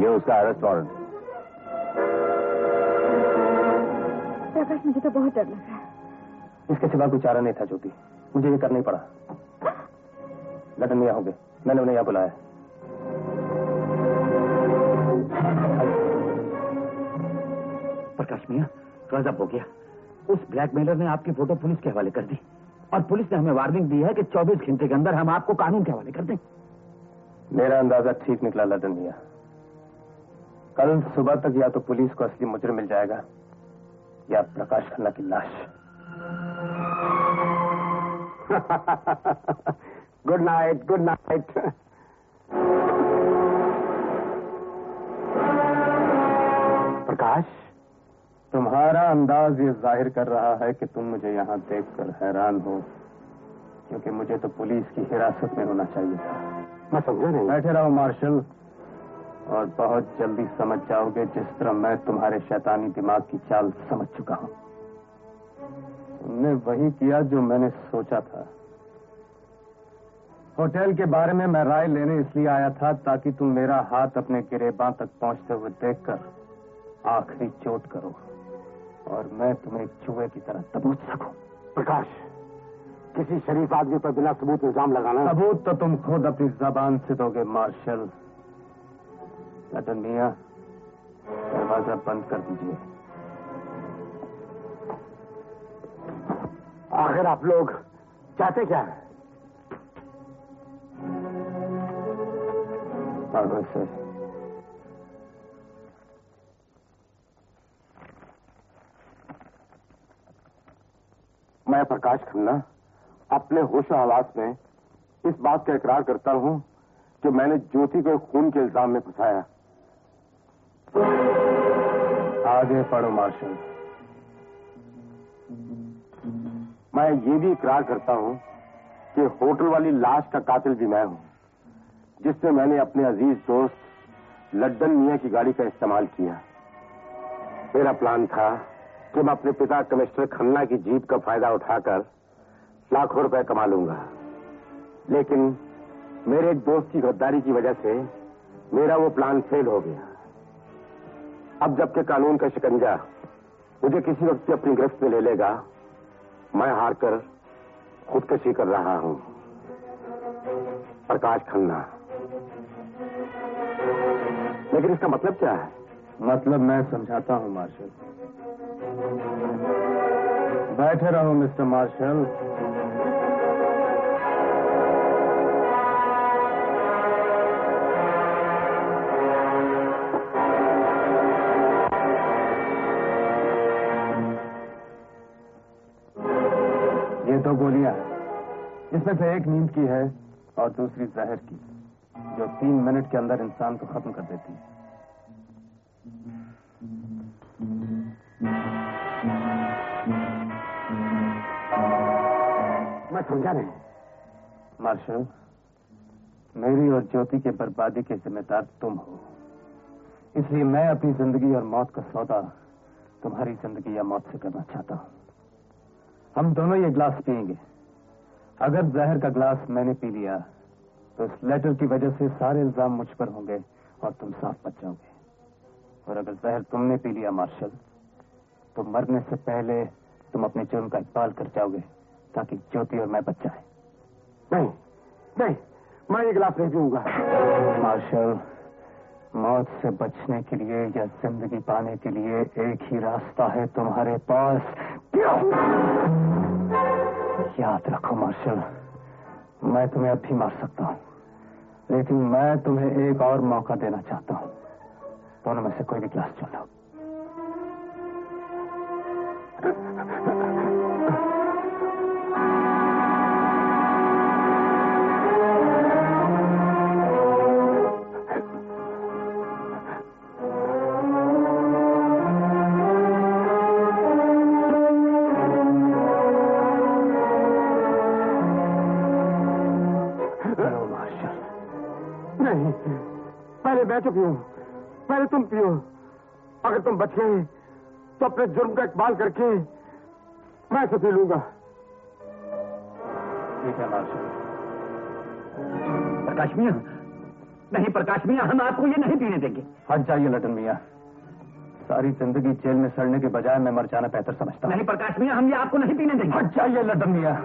ये उसका अरेस्ट वारंट। प्रकाश, मुझे तो बहुत डर लग रहा है। इसके सिवा कोई चारा नहीं था ज्योति, मुझे ये करना ही पड़ा। लटन मियां होंगे, मैंने उन्हें यहाँ बुलाया। प्रकाश मियां, गजब हो गया। उस ब्लैकमेलर ने आपकी फोटो पुलिस के हवाले कर दी और पुलिस ने हमें वार्निंग दी है कि 24 घंटे के अंदर हम आपको कानून के हवाले कर दें। मेरा अंदाजा ठीक निकला लटन मियां। कल सुबह तक या तो पुलिस को असली मुजरिम मिल जाएगा या प्रकाश खन्ना की लाश। Good night, good night. Prakash, तुम्हारा अंदाज ये जाहिर कर रहा है कि तुम मुझे यहाँ देखकर हैरान हो, क्योंकि मुझे तो पुलिस की हिरासत में होना चाहिए था। मैं समझा नहीं। बैठे रहो मार्शल। और बहुत जल्दी समझ जाओगे जिस तरह मैं तुम्हारे शैतानी दिमाग की चाल समझ चुका हूं। तुमने वही किया जो मैंने सोचा था। होटल के बारे में मैं राय लेने इसलिए आया था ताकि तुम मेरा हाथ अपने गिरेबां तक पहुंचते हुए देखकर आखिरी चोट करो और मैं तुम्हें एक चूहे की तरह दबोच सकूं। प्रकाश, किसी शरीफ आदमी पर बिना सबूत इल्जाम लगाना। सबूत तो तुम खुद अपनी जबान से दोगे मार्शल। लटन मियां, दरवाजा बंद कर दीजिए। आखिर आप लोग चाहते क्या हैं? पागल से मैं प्रकाश खन्ना अपने होशो हवास में इस बात का इकरार करता हूं कि मैंने ज्योति को खून के इल्जाम में फंसाया। आगे पढ़ो मार्शल। मैं ये भी इकरार करता हूं कि होटल वाली लाश का कातिल भी मैं हूं, जिससे मैंने अपने अजीज दोस्त लड्डन मियां की गाड़ी का इस्तेमाल किया। मेरा प्लान था कि मैं अपने पिता कमिश्नर खन्ना की जीत का फायदा उठाकर लाखों रुपए कमा लूंगा, लेकिन मेरे एक दोस्त की गद्दारी की वजह से मेरा वो प्लान फेल हो गया। अब जबकि कानून का शिकंजा मुझे किसी वक्त अपनी गिरफ्त में ले लेगा, मैं हारकर खुदकशी कर रहा हूं। प्रकाश खन्ना। लेकिन इसका मतलब क्या है? मतलब मैं समझाता हूं मार्शल। बैठे रहो मिस्टर मार्शल। ये दो गोलियां, इसमें से एक नींद की है और दूसरी जहर की, जो 3 मिनट के अंदर इंसान को खत्म कर देती है। मैं समझा नहीं। मार्शल, मेरी और ज्योति के बर्बादी के जिम्मेदार तुम हो, इसलिए मैं अपनी जिंदगी और मौत का सौदा तुम्हारी जिंदगी या मौत से करना चाहता हूं। हम दोनों ये ग्लास पिएंगे। अगर जहर का ग्लास मैंने पी लिया तो इस लेटर की वजह से सारे इल्जाम मुझ पर होंगे और तुम साफ बच जाओगे। और अगर जहर तुमने पी लिया मार्शल, तो मरने से पहले तुम अपने जुर्म का इकबाल कर जाओगे ताकि ज्योति और मैं बच जाए। नहीं नहीं, मैं ये गिलास नहीं पीऊंगा। मार्शल, मौत से बचने के लिए या जिंदगी पाने के लिए एक ही रास्ता है तुम्हारे पास। याद रखो मार्शल, मैं तुम्हें अब भी मार सकता हूं, लेकिन मैं तुम्हें एक और मौका देना चाहता हूं। दोनों में से कोई भी ग्लास चुन लो। नहीं, पहले मैं तो पीऊं, पहले तुम पियो। अगर तुम बच गए तो अपने जुर्म का इकबाल करके मैं इसे पी लूंगा। ठीक है मार्शल। प्रकाश मियां, नहीं प्रकाश मियां, हम आपको ये नहीं पीने देंगे। हट जाइए लटन मियां। सारी जिंदगी जेल में सड़ने के बजाय मैं मर जाना बेहतर समझता हूं। नहीं प्रकाश मियां, हम ये आपको नहीं पीने देंगे। हट जाइए लटन मियां।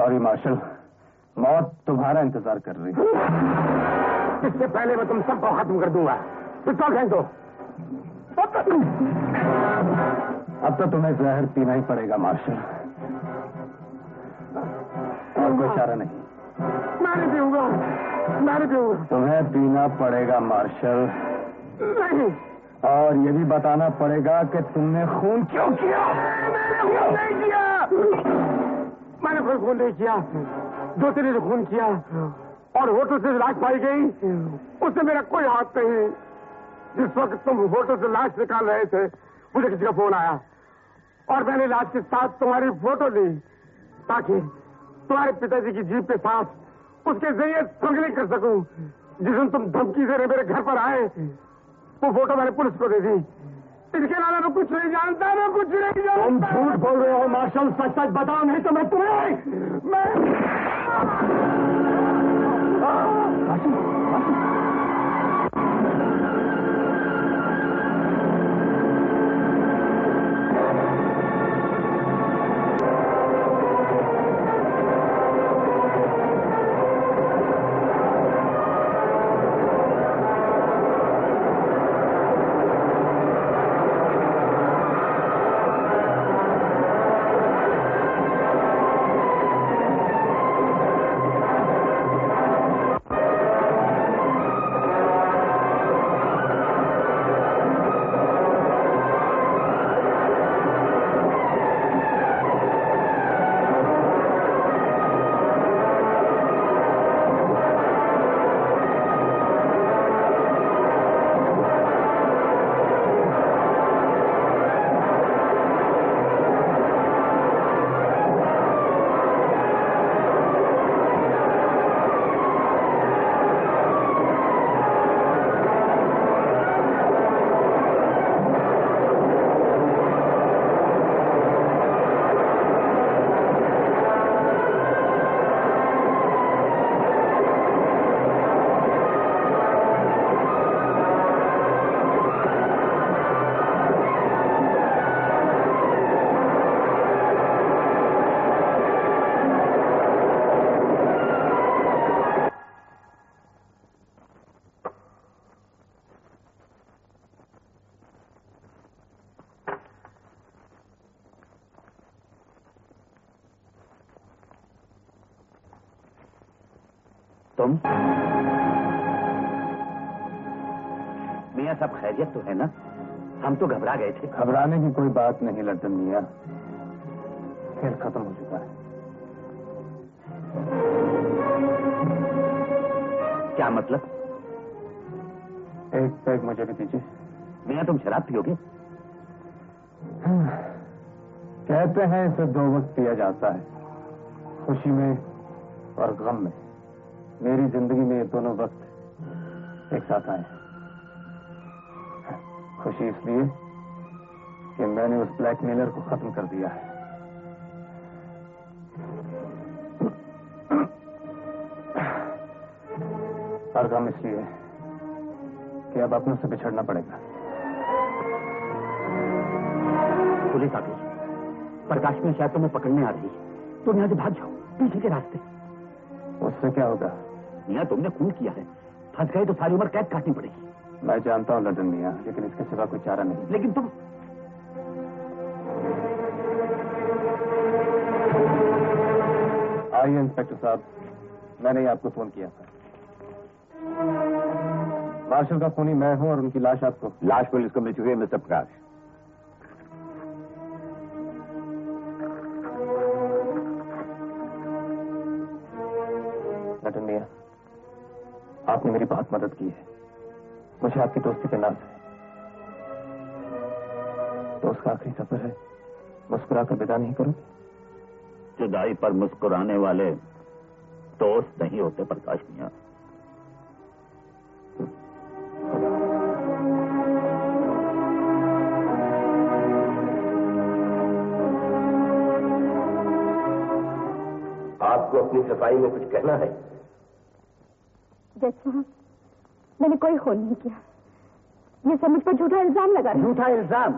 सॉरी मार्शल, मौत तुम्हारा इंतजार कर रही है। इससे पहले मैं तुम सबको खत्म कर दूंगा। पिस्तौल फेंक दो। अब तो तुम्हें जहर पीना ही पड़ेगा मार्शल, और कोई चारा नहीं। मैं नहीं पीऊंगा, मैं नहीं पीऊंगा। तुम्हें पीना पड़ेगा मार्शल। नहीं। और ये भी बताना पड़ेगा कि तुमने खून क्यों किया। मैंने खून नहीं किया, मैंने कोई खून नहीं किया। ज्योति ने जो खून किया और होटल से लाश पाई गई, उससे मेरा कोई हाथ नहीं। जिस वक्त तुम होटल से लाश निकाल रहे थे, मुझे किसी का फोन आया और मैंने लाश के साथ तुम्हारी फोटो ली ताकि तुम्हारे पिताजी की जीप के साथ उसके जरिए स्मगलिंग कर सकूं। जिस दिन तुम धमकी से मेरे घर पर आए, वो फोटो मैंने पुलिस को दे दी। इसके अलावा मैं कुछ नहीं जानता, मैं कुछ नहीं जानता। तुम झूठ बोल रहे हो मार्शल, सच सच बताओ, नहीं तो मैं तुम्हें तुम मियाँ सब खैरियत तो है ना? हम तो घबरा गए थे। घबराने की कोई बात नहीं लड्डन मियाँ, खेल खत्म हो चुका है। क्या मतलब? एक पैग मुझे भी दीजिए। मियाँ तुम शराब पियोगे? कहते हैं इसे 2 वक्त पिया जाता है, खुशी में और गम में। मेरी जिंदगी में ये दोनों वक्त एक साथ आए। खुशी इसलिए कि मैंने उस ब्लैकमेलर को खत्म कर दिया है, और गम इसलिए कि अब अपनों से बिछड़ना पड़ेगा। पुलिस आ गई, प्रकाश में शायद तुम्हें पकड़ने आ रही है। तुम यहाँ से भाग जाओ पीछे के रास्ते। उससे क्या होगा? मियाँ तुमने खून किया है, फंस गए तो सारी उम्र कैद काटनी पड़ेगी। मैं जानता हूँ लड्डन मियाँ, लेकिन इसके सिवा कोई चारा नहीं। लेकिन तुम आइए इंस्पेक्टर साहब, मैंने ही आपको फोन किया था। मार्शल का खूनी मैं हूं और उनकी लाश आपको। लाश पुलिस को मिल चुकी है मिस्टर प्रकाश। लड्डन मियाँ, आपने मेरी बहुत मदद की है, मुझे आपकी दोस्ती पे नाज है। दोस्त का आखिरी सफर है, मुस्कुराकर विदा नहीं करो। जुदाई पर मुस्कुराने वाले दोस्त नहीं होते प्रकाश मियाँ। आपको अपनी सफाई में कुछ कहना है? जज साहब, मैंने कोई खून नहीं किया। ये सब मुझ पर झूठा इल्जाम लगा रहे हैं। झूठा इल्जाम?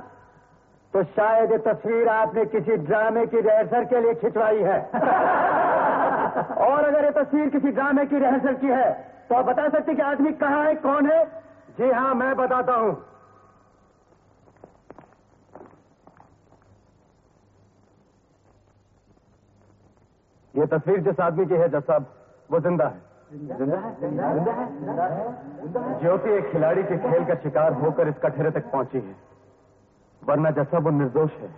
तो शायद ये तस्वीर आपने किसी ड्रामे की रिहर्सल के लिए खिंचवाई है। और अगर ये तस्वीर किसी ड्रामे की रिहर्सल की है तो आप बता सकते कि आदमी कहाँ है, कौन है? जी हाँ, मैं बताता हूँ। ये तस्वीर जिस आदमी की है जज साहब, वो जिंदा है। ज्योति एक खिलाड़ी के खेल का शिकार होकर इस कठेरे तक पहुंची है, वरना जज साहब वो निर्दोष है।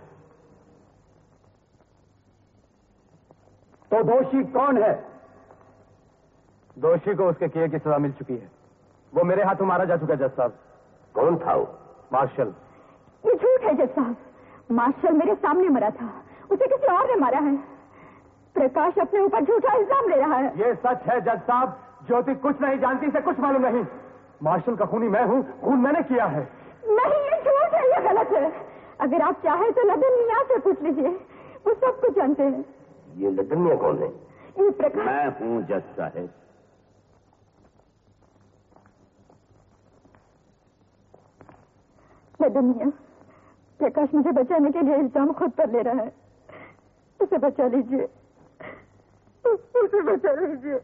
तो दोषी कौन है? दोषी को उसके किए की सजा मिल चुकी है। वो मेरे हाथों मारा जा चुका है जज साहब। कौन था वो? मार्शल। ये झूठ है जज साहब, मार्शल मेरे सामने मरा था, उसे किसी और ने मारा है। प्रकाश अपने ऊपर झूठा इल्जाम ले रहा है। ये सच है जज साहब, ज्योति कुछ नहीं जानती, से कुछ मालूम नहीं। मार्शल का खूनी मैं हूँ, खून मैंने किया है। नहीं, ये झूठ है, ये गलत है। अगर आप चाहे तो लदन मियां से पूछ लीजिए, वो सब कुछ जानते हैं। ये लदन मियां कौन है? ये प्रकाश। मैं हूँ जज साहब। लदन मियां, प्रकाश मुझे बचाने के लिए इल्जाम खुद पर ले रहा है। उसे बचा लीजिए, उसे बचा लीजिए।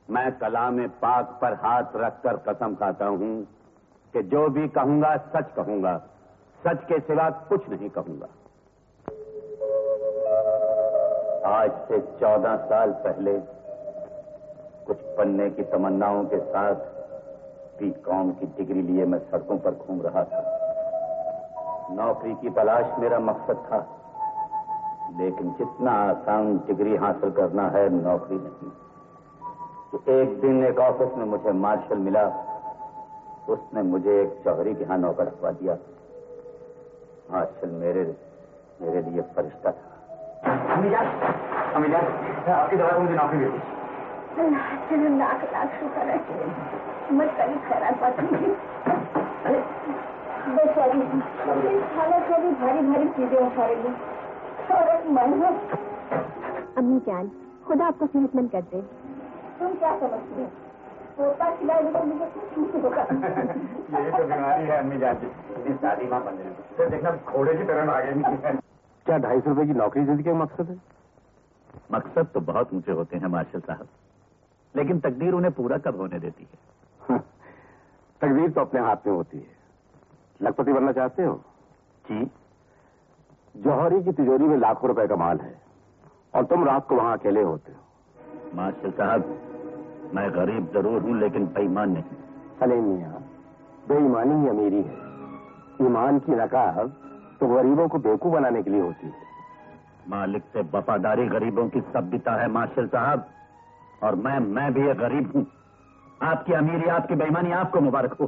मैं कलाम पाक पर हाथ रखकर कसम खाता हूं कि जो भी कहूंगा सच कहूंगा, सच के सिवा कुछ नहीं कहूंगा। आज से 14 साल पहले कुछ बनने की तमन्नाओं के साथ बीकॉम की डिग्री लिए मैं सड़कों पर घूम रहा था। नौकरी की तलाश मेरा मकसद था, लेकिन जितना आसान डिग्री हासिल करना है, नौकरी नहीं। तो एक दिन एक ऑफिस में मुझे मार्शल मिला, उसने मुझे एक जौहरी के यहाँ नौकर रखवा दिया। मार्शल मेरे लिए फरिश्ता था। आपकी दवा को मुझे नौकरी मिली। चलो, लाख लाख शुक्र है, मत कभी खराब बात नहीं। बेचारी हालत में भी भारी भारी चीजें उठा रही है और मन। अम्मी जान, खुदा आपको सेहतमंद कर दे। तुम क्या समझती हो? पोता खिलाए बगैर मुझे कुछ नहीं होगा। यही तो बीमारी है अम्मी जान जी, शादी माँ बन रही है। तो देखना घोड़े की तरह आगे नहीं। क्या 250 रुपए की नौकरी जिंदगी का मकसद है? मकसद तो बहुत ऊंचे होते हैं मार्शल साहब, लेकिन तकदीर उन्हें पूरा कब होने देती है? तकदीर तो अपने हाथ में होती है। लखपति बनना चाहते हो? जी। जौहरी की तिजोरी में लाखों रुपए का माल है और तुम रात को वहां अकेले होते हो। मार्शल साहब, मैं गरीब जरूर हूं, लेकिन बेईमान नहीं। सलीम मियां, बेईमानी ही अमीरी है। ईमान की नकाब तो गरीबों को बेवकूफ बनाने के लिए होती है। मालिक से वफादारी गरीबों की सभ्यता है मार्शल साहब, और मैं भी एक गरीब हूं। आपकी अमीरी, आपकी बेईमानी आपको मुबारक हो।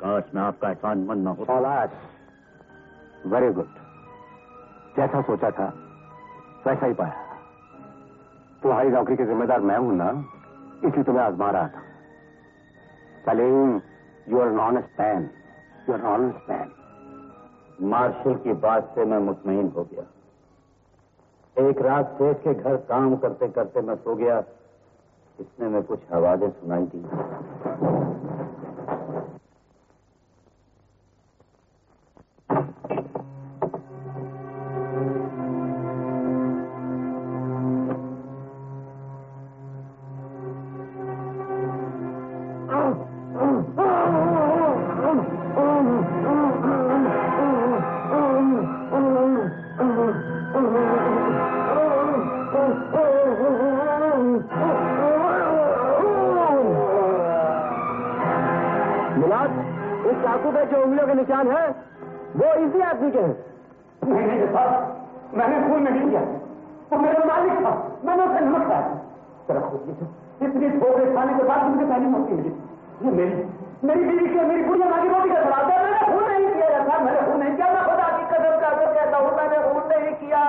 काश मैं आपका एहसानमंद न हो। शाबाश, वेरी गुड। जैसा सोचा था वैसा ही पाया। तुम्हारी नौकरी के जिम्मेदार मैं हूं ना, इसलिए तुम्हें आजमा रहा था। Salim, you are an honest man, you are an honest man. Marshal की बात से मैं मुतमईन हो गया। एक रात सेठ के घर काम करते करते मैं सो गया। इसने में कुछ आवाजें सुनाई दी। इस चाकू पे जो उंगलियों के निशान है वो इसी आदमी के हैं। नहीं साहब, मैंने खून नहीं किया, वो मेरा मालिक था, मैंने उसे नमक खाया। जरा खोजिए, इतनी ठोकरे खाने के बाद मुझे पहली मौत मिली। ये मेरी बीवी की, मेरी बुढ़िया माँ की रोटी का सवाल था। मैंने खून नहीं किया था, मैंने खून नहीं किया। मैं खुदा की कसम खाकर कहता हूँ, मैंने खून नहीं किया।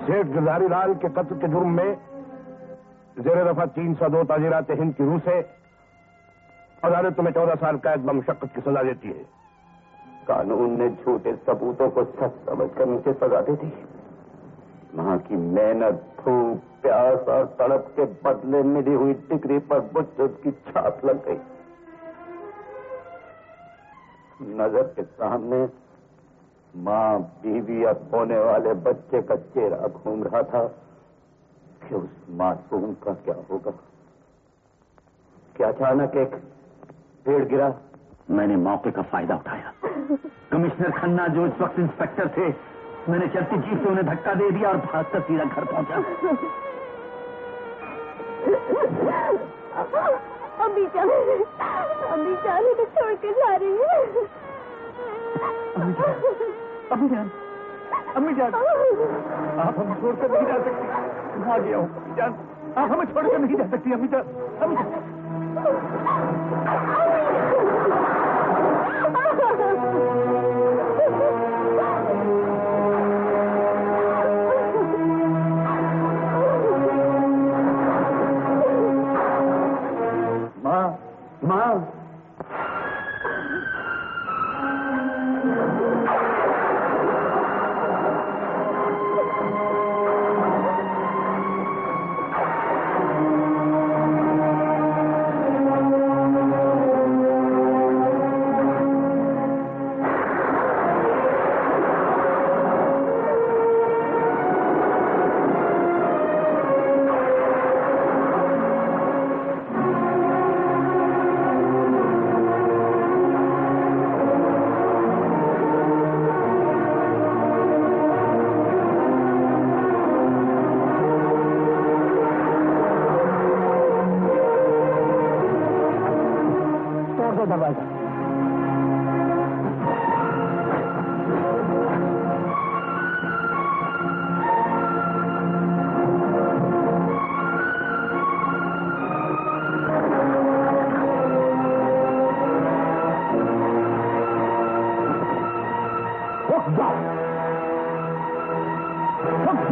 सेठ गिरधारी लाल के कत्ल के जुर्म में जेर दफा 302 ताजीरात हिंद की रूह से अदालत तुम्हें 14 साल कैद बमुशक्कत की सजा देती है। कानून ने झूठे सबूतों को सच समझकर मुझे सजा दे दी। मां की मेहनत, धूप, प्यास और तड़प के बदले मिली हुई डिग्री पर बुच्चत की छाप लग गई। नजर के सामने मां, बीवी और होने वाले बच्चे का चेहरा घूम रहा था कि उस मासूम का क्या होगा। क्या अचानक एक पेड़ गिरा। मैंने मौके का फायदा उठाया। कमिश्नर खन्ना जो इस वक्त इंस्पेक्टर थे, मैंने चलती जीप से उन्हें धक्का दे दिया और भागकर सीधा घर पहुंचा। अभी जाने तो छोड़ के जा रही है। अम्मी जान, आप हमें छोड़कर नहीं जा सकती। आ गया हूँ अम्मी जान, आप हमें छोड़कर नहीं जा सकती। अम्मी जान, माँ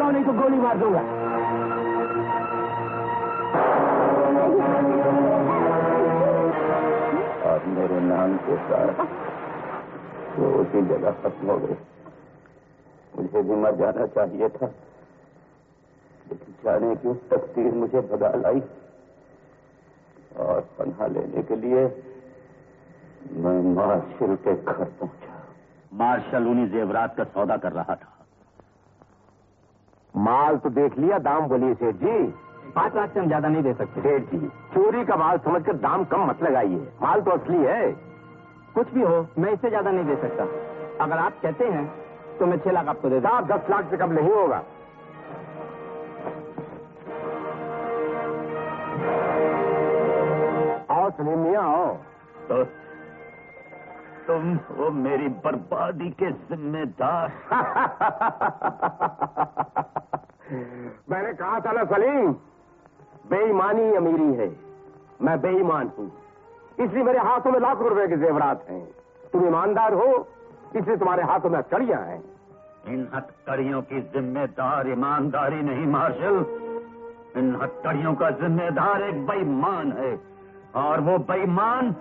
नहीं तो गोली मार दूंगा। और मेरे नाम के साथ वो उसी जगह खत्म हो गई। मुझे भी मर जाना चाहिए था, लेकिन जाने की उस तकदीर मुझे भगा लाई और पनाह लेने के लिए मैं मार्शल के घर पहुंचा। मार्शल उन्हीं जेवरात का सौदा कर रहा था। माल तो देख लिया, दाम बोलिए सेठ जी। 5 लाख से हम ज्यादा नहीं दे सकते। सेठ जी, चोरी का माल समझकर दाम कम मत लगाइए, माल तो असली है। कुछ भी हो, मैं इससे ज्यादा नहीं दे सकता। अगर आप कहते हैं तो मैं 6 लाख आपको दे दूं। 10 लाख से कम नहीं होगा। आओ सलीम मियां, आओ। तो तुम हो मेरी बर्बादी के जिम्मेदार। मैंने कहा था ना सलीम, बेईमानी अमीरी है। मैं बेईमान हूं, इसलिए मेरे हाथों में लाखों रुपए के जेवरात हैं। तुम ईमानदार हो, इसलिए तुम्हारे हाथों में हथकड़ियां हैं। इन हथकड़ियों की जिम्मेदार ईमानदारी नहीं मार्शल, इन हथकड़ियों का जिम्मेदार एक बेईमान है, और वो बेईमान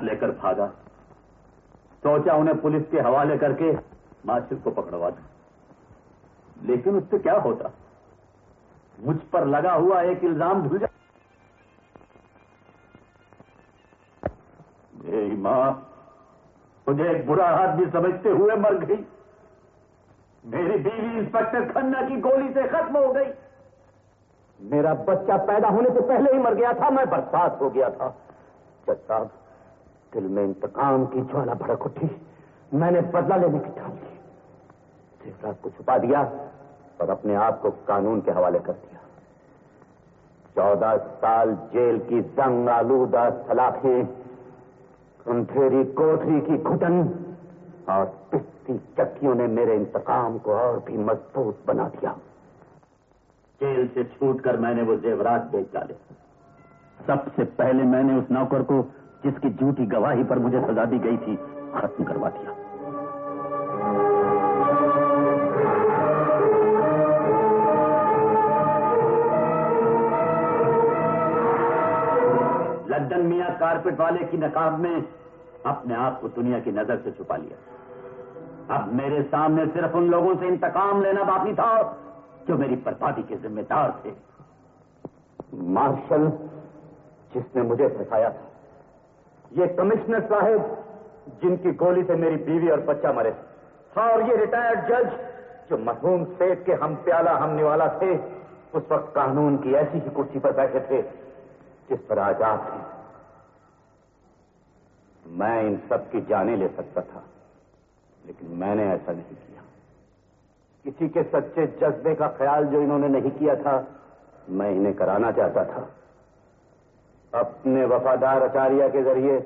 लेकर भागा। सोचा उन्हें पुलिस के हवाले करके मार्शल को पकड़वा दूं, लेकिन उससे क्या होता, मुझ पर लगा हुआ एक इल्जाम धुल जा। मेरी मां मुझे एक बुरा आदमी समझते हुए मर गई। मेरी बीवी इंस्पेक्टर खन्ना की गोली से खत्म हो गई। मेरा बच्चा पैदा होने से पहले ही मर गया था, मैं बर्बाद हो गया था। जज साहब, दिल में इंतकाम की ज्वाला भड़क उठी। मैंने बदला लेने की ठान ली। जेवरात को छुपा दिया और अपने आप को कानून के हवाले कर दिया। 14 साल जेल की जंग आलूदा सलाखें, अंधेरी कोठरी की घुटन और पिसती चक्कियों ने मेरे इंतकाम को और भी मजबूत बना दिया। जेल से छूटकर मैंने वो जेवरात बेच डाले। सबसे पहले मैंने उस नौकर को, जिसकी झूठी गवाही पर मुझे सजा दी गई थी, खत्म करवा दिया। लड्डन मियां कारपेट वाले की नकाब में अपने आप को दुनिया की नजर से छुपा लिया। अब मेरे सामने सिर्फ उन लोगों से इंतकाम लेना बाकी था जो मेरी बर्बादी के जिम्मेदार थे। मार्शल, जिसने मुझे फंसाया था, ये कमिश्नर साहब, जिनकी गोली से मेरी बीवी और बच्चा मरे, और ये रिटायर्ड जज, जो मरहूम सेठ के हम प्याला हम निवाला थे, उस वक्त कानून की ऐसी ही कुर्सी पर बैठे थे जिस पर आज आप थे। मैं इन सब की जाने ले सकता था, लेकिन मैंने ऐसा नहीं किया। किसी के सच्चे जज्बे का ख्याल जो इन्होंने नहीं किया था, मैं इन्हें कराना चाहता था। अपने वफादार आचार्य के जरिए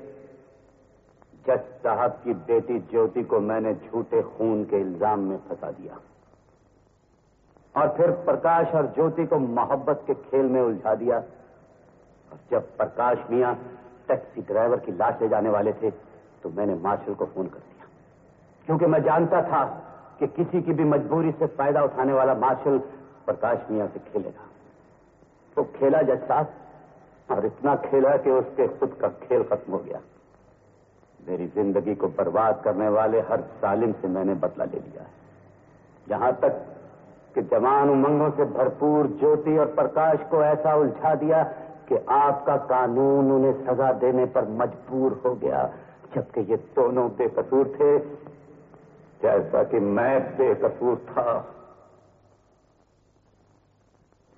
जज साहब की बेटी ज्योति को मैंने झूठे खून के इल्जाम में फंसा दिया और फिर प्रकाश और ज्योति को मोहब्बत के खेल में उलझा दिया। और जब प्रकाश मियां टैक्सी ड्राइवर की लाश ले जाने वाले थे, तो मैंने मार्शल को फोन कर दिया, क्योंकि मैं जानता था कि किसी की भी मजबूरी से फायदा उठाने वाला मार्शल प्रकाश मियां से खेलेगा। तो खेला जज साहब, और इतना खेला कि उसके खुद का खेल खत्म हो गया। मेरी जिंदगी को बर्बाद करने वाले हर जालिम से मैंने बदला ले लिया है, यहां तक कि जवान उमंगों से भरपूर ज्योति और प्रकाश को ऐसा उलझा दिया कि आपका कानून उन्हें सजा देने पर मजबूर हो गया, जबकि ये दोनों बेकसूर थे, जैसा कि मैं बेकसूर था।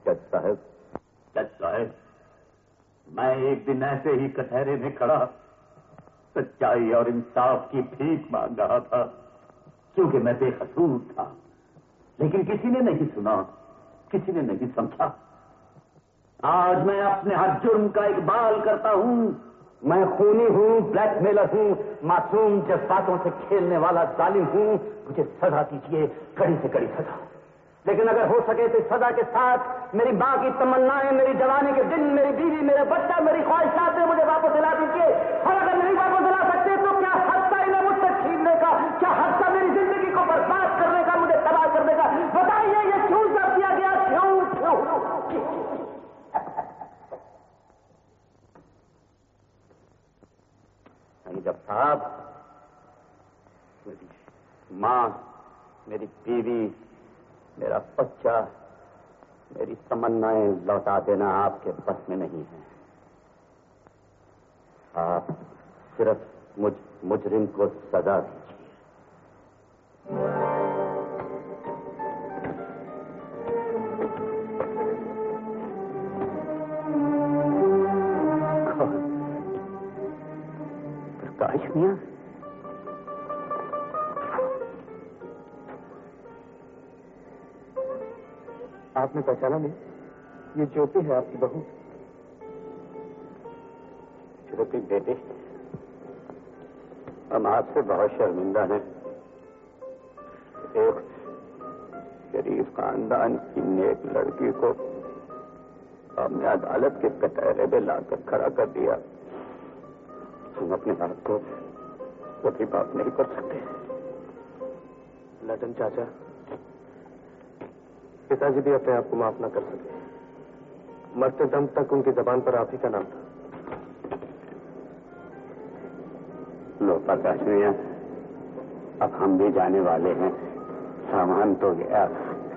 जज साहब, मैं एक दिन ऐसे ही कचहरे में खड़ा सच्चाई और इंसाफ की भीख मांग रहा था, क्योंकि मैं बेकसूर था। लेकिन किसी ने नहीं सुना, किसी ने नहीं समझा। आज मैं अपने हर जुर्म का इकबाल करता हूं। मैं खूनी हूं, ब्लैकमेलर हूं, मासूम जज्बातों से खेलने वाला जालिम हूं। मुझे सजा दीजिए, कड़ी से कड़ी सजा। लेकिन अगर हो सके तो सजा के साथ मेरी मां की तमन्नाएं, मेरी जवानी के दिन, मेरी बीवी, मेरा बच्चा, मेरी ख्वाहिशात मुझे वापस दिला दीजिए। और अगर नहीं वापस दिला सकते तो क्या हक था इन्हें मुझसे छीनने का? क्या हक था मेरी जिंदगी को बर्बाद करने का, मुझे तबाह करने का? बताइए, ये क्यों सब किया गया? क्यों? जब साहब, मेरी मां, मेरी बीवी, मेरा बच्चा, मेरी तमन्नाएं लौटा देना आपके बस में नहीं है। आप सिर्फ मुजरिम को सजा दीजिए। प्रकाश मियां, आपने पहचाना नहीं? ये ज्योति है, आपकी बहू। ज्योति बेटे, हम आपसे बहुत शर्मिंदा हैं। एक शरीफ खानदान की नेक लड़की को हमने अदालत के कटहरे में लाकर खड़ा कर दिया। हम अपने आप को कभी माफ नहीं कर सकते। लटन चाचा, पिताजी भी अपने आप को माफ न कर सके। मरते दम तक उनकी जबान पर आप ही का नाम था। लो प्रकाश मियां, अब हम भी जाने वाले हैं। सामान तो गया।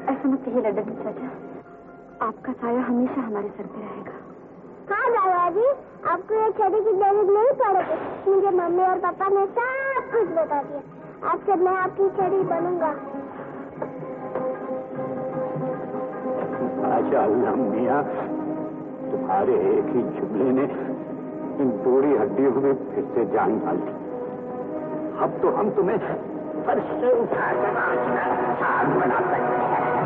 ऐसा मत कहिए लड्डन चाचा, आपका साया हमेशा हमारे सर पे रहेगा। हाँ दादाजी, आपको ये छड़ी की जरूरत नहीं पड़ेगी। मुझे मम्मी और पापा ने सब कुछ बता दिया। आज से मैं आपकी छड़ी बनूंगा। माशाअल्लाह मियां, तुम्हारे एक ही जुमले ने इन बूढ़ी हड्डियों में फिर से जान डाल दी। अब तो हम तुम्हें फर्श से उठाकर बना सकते हैं।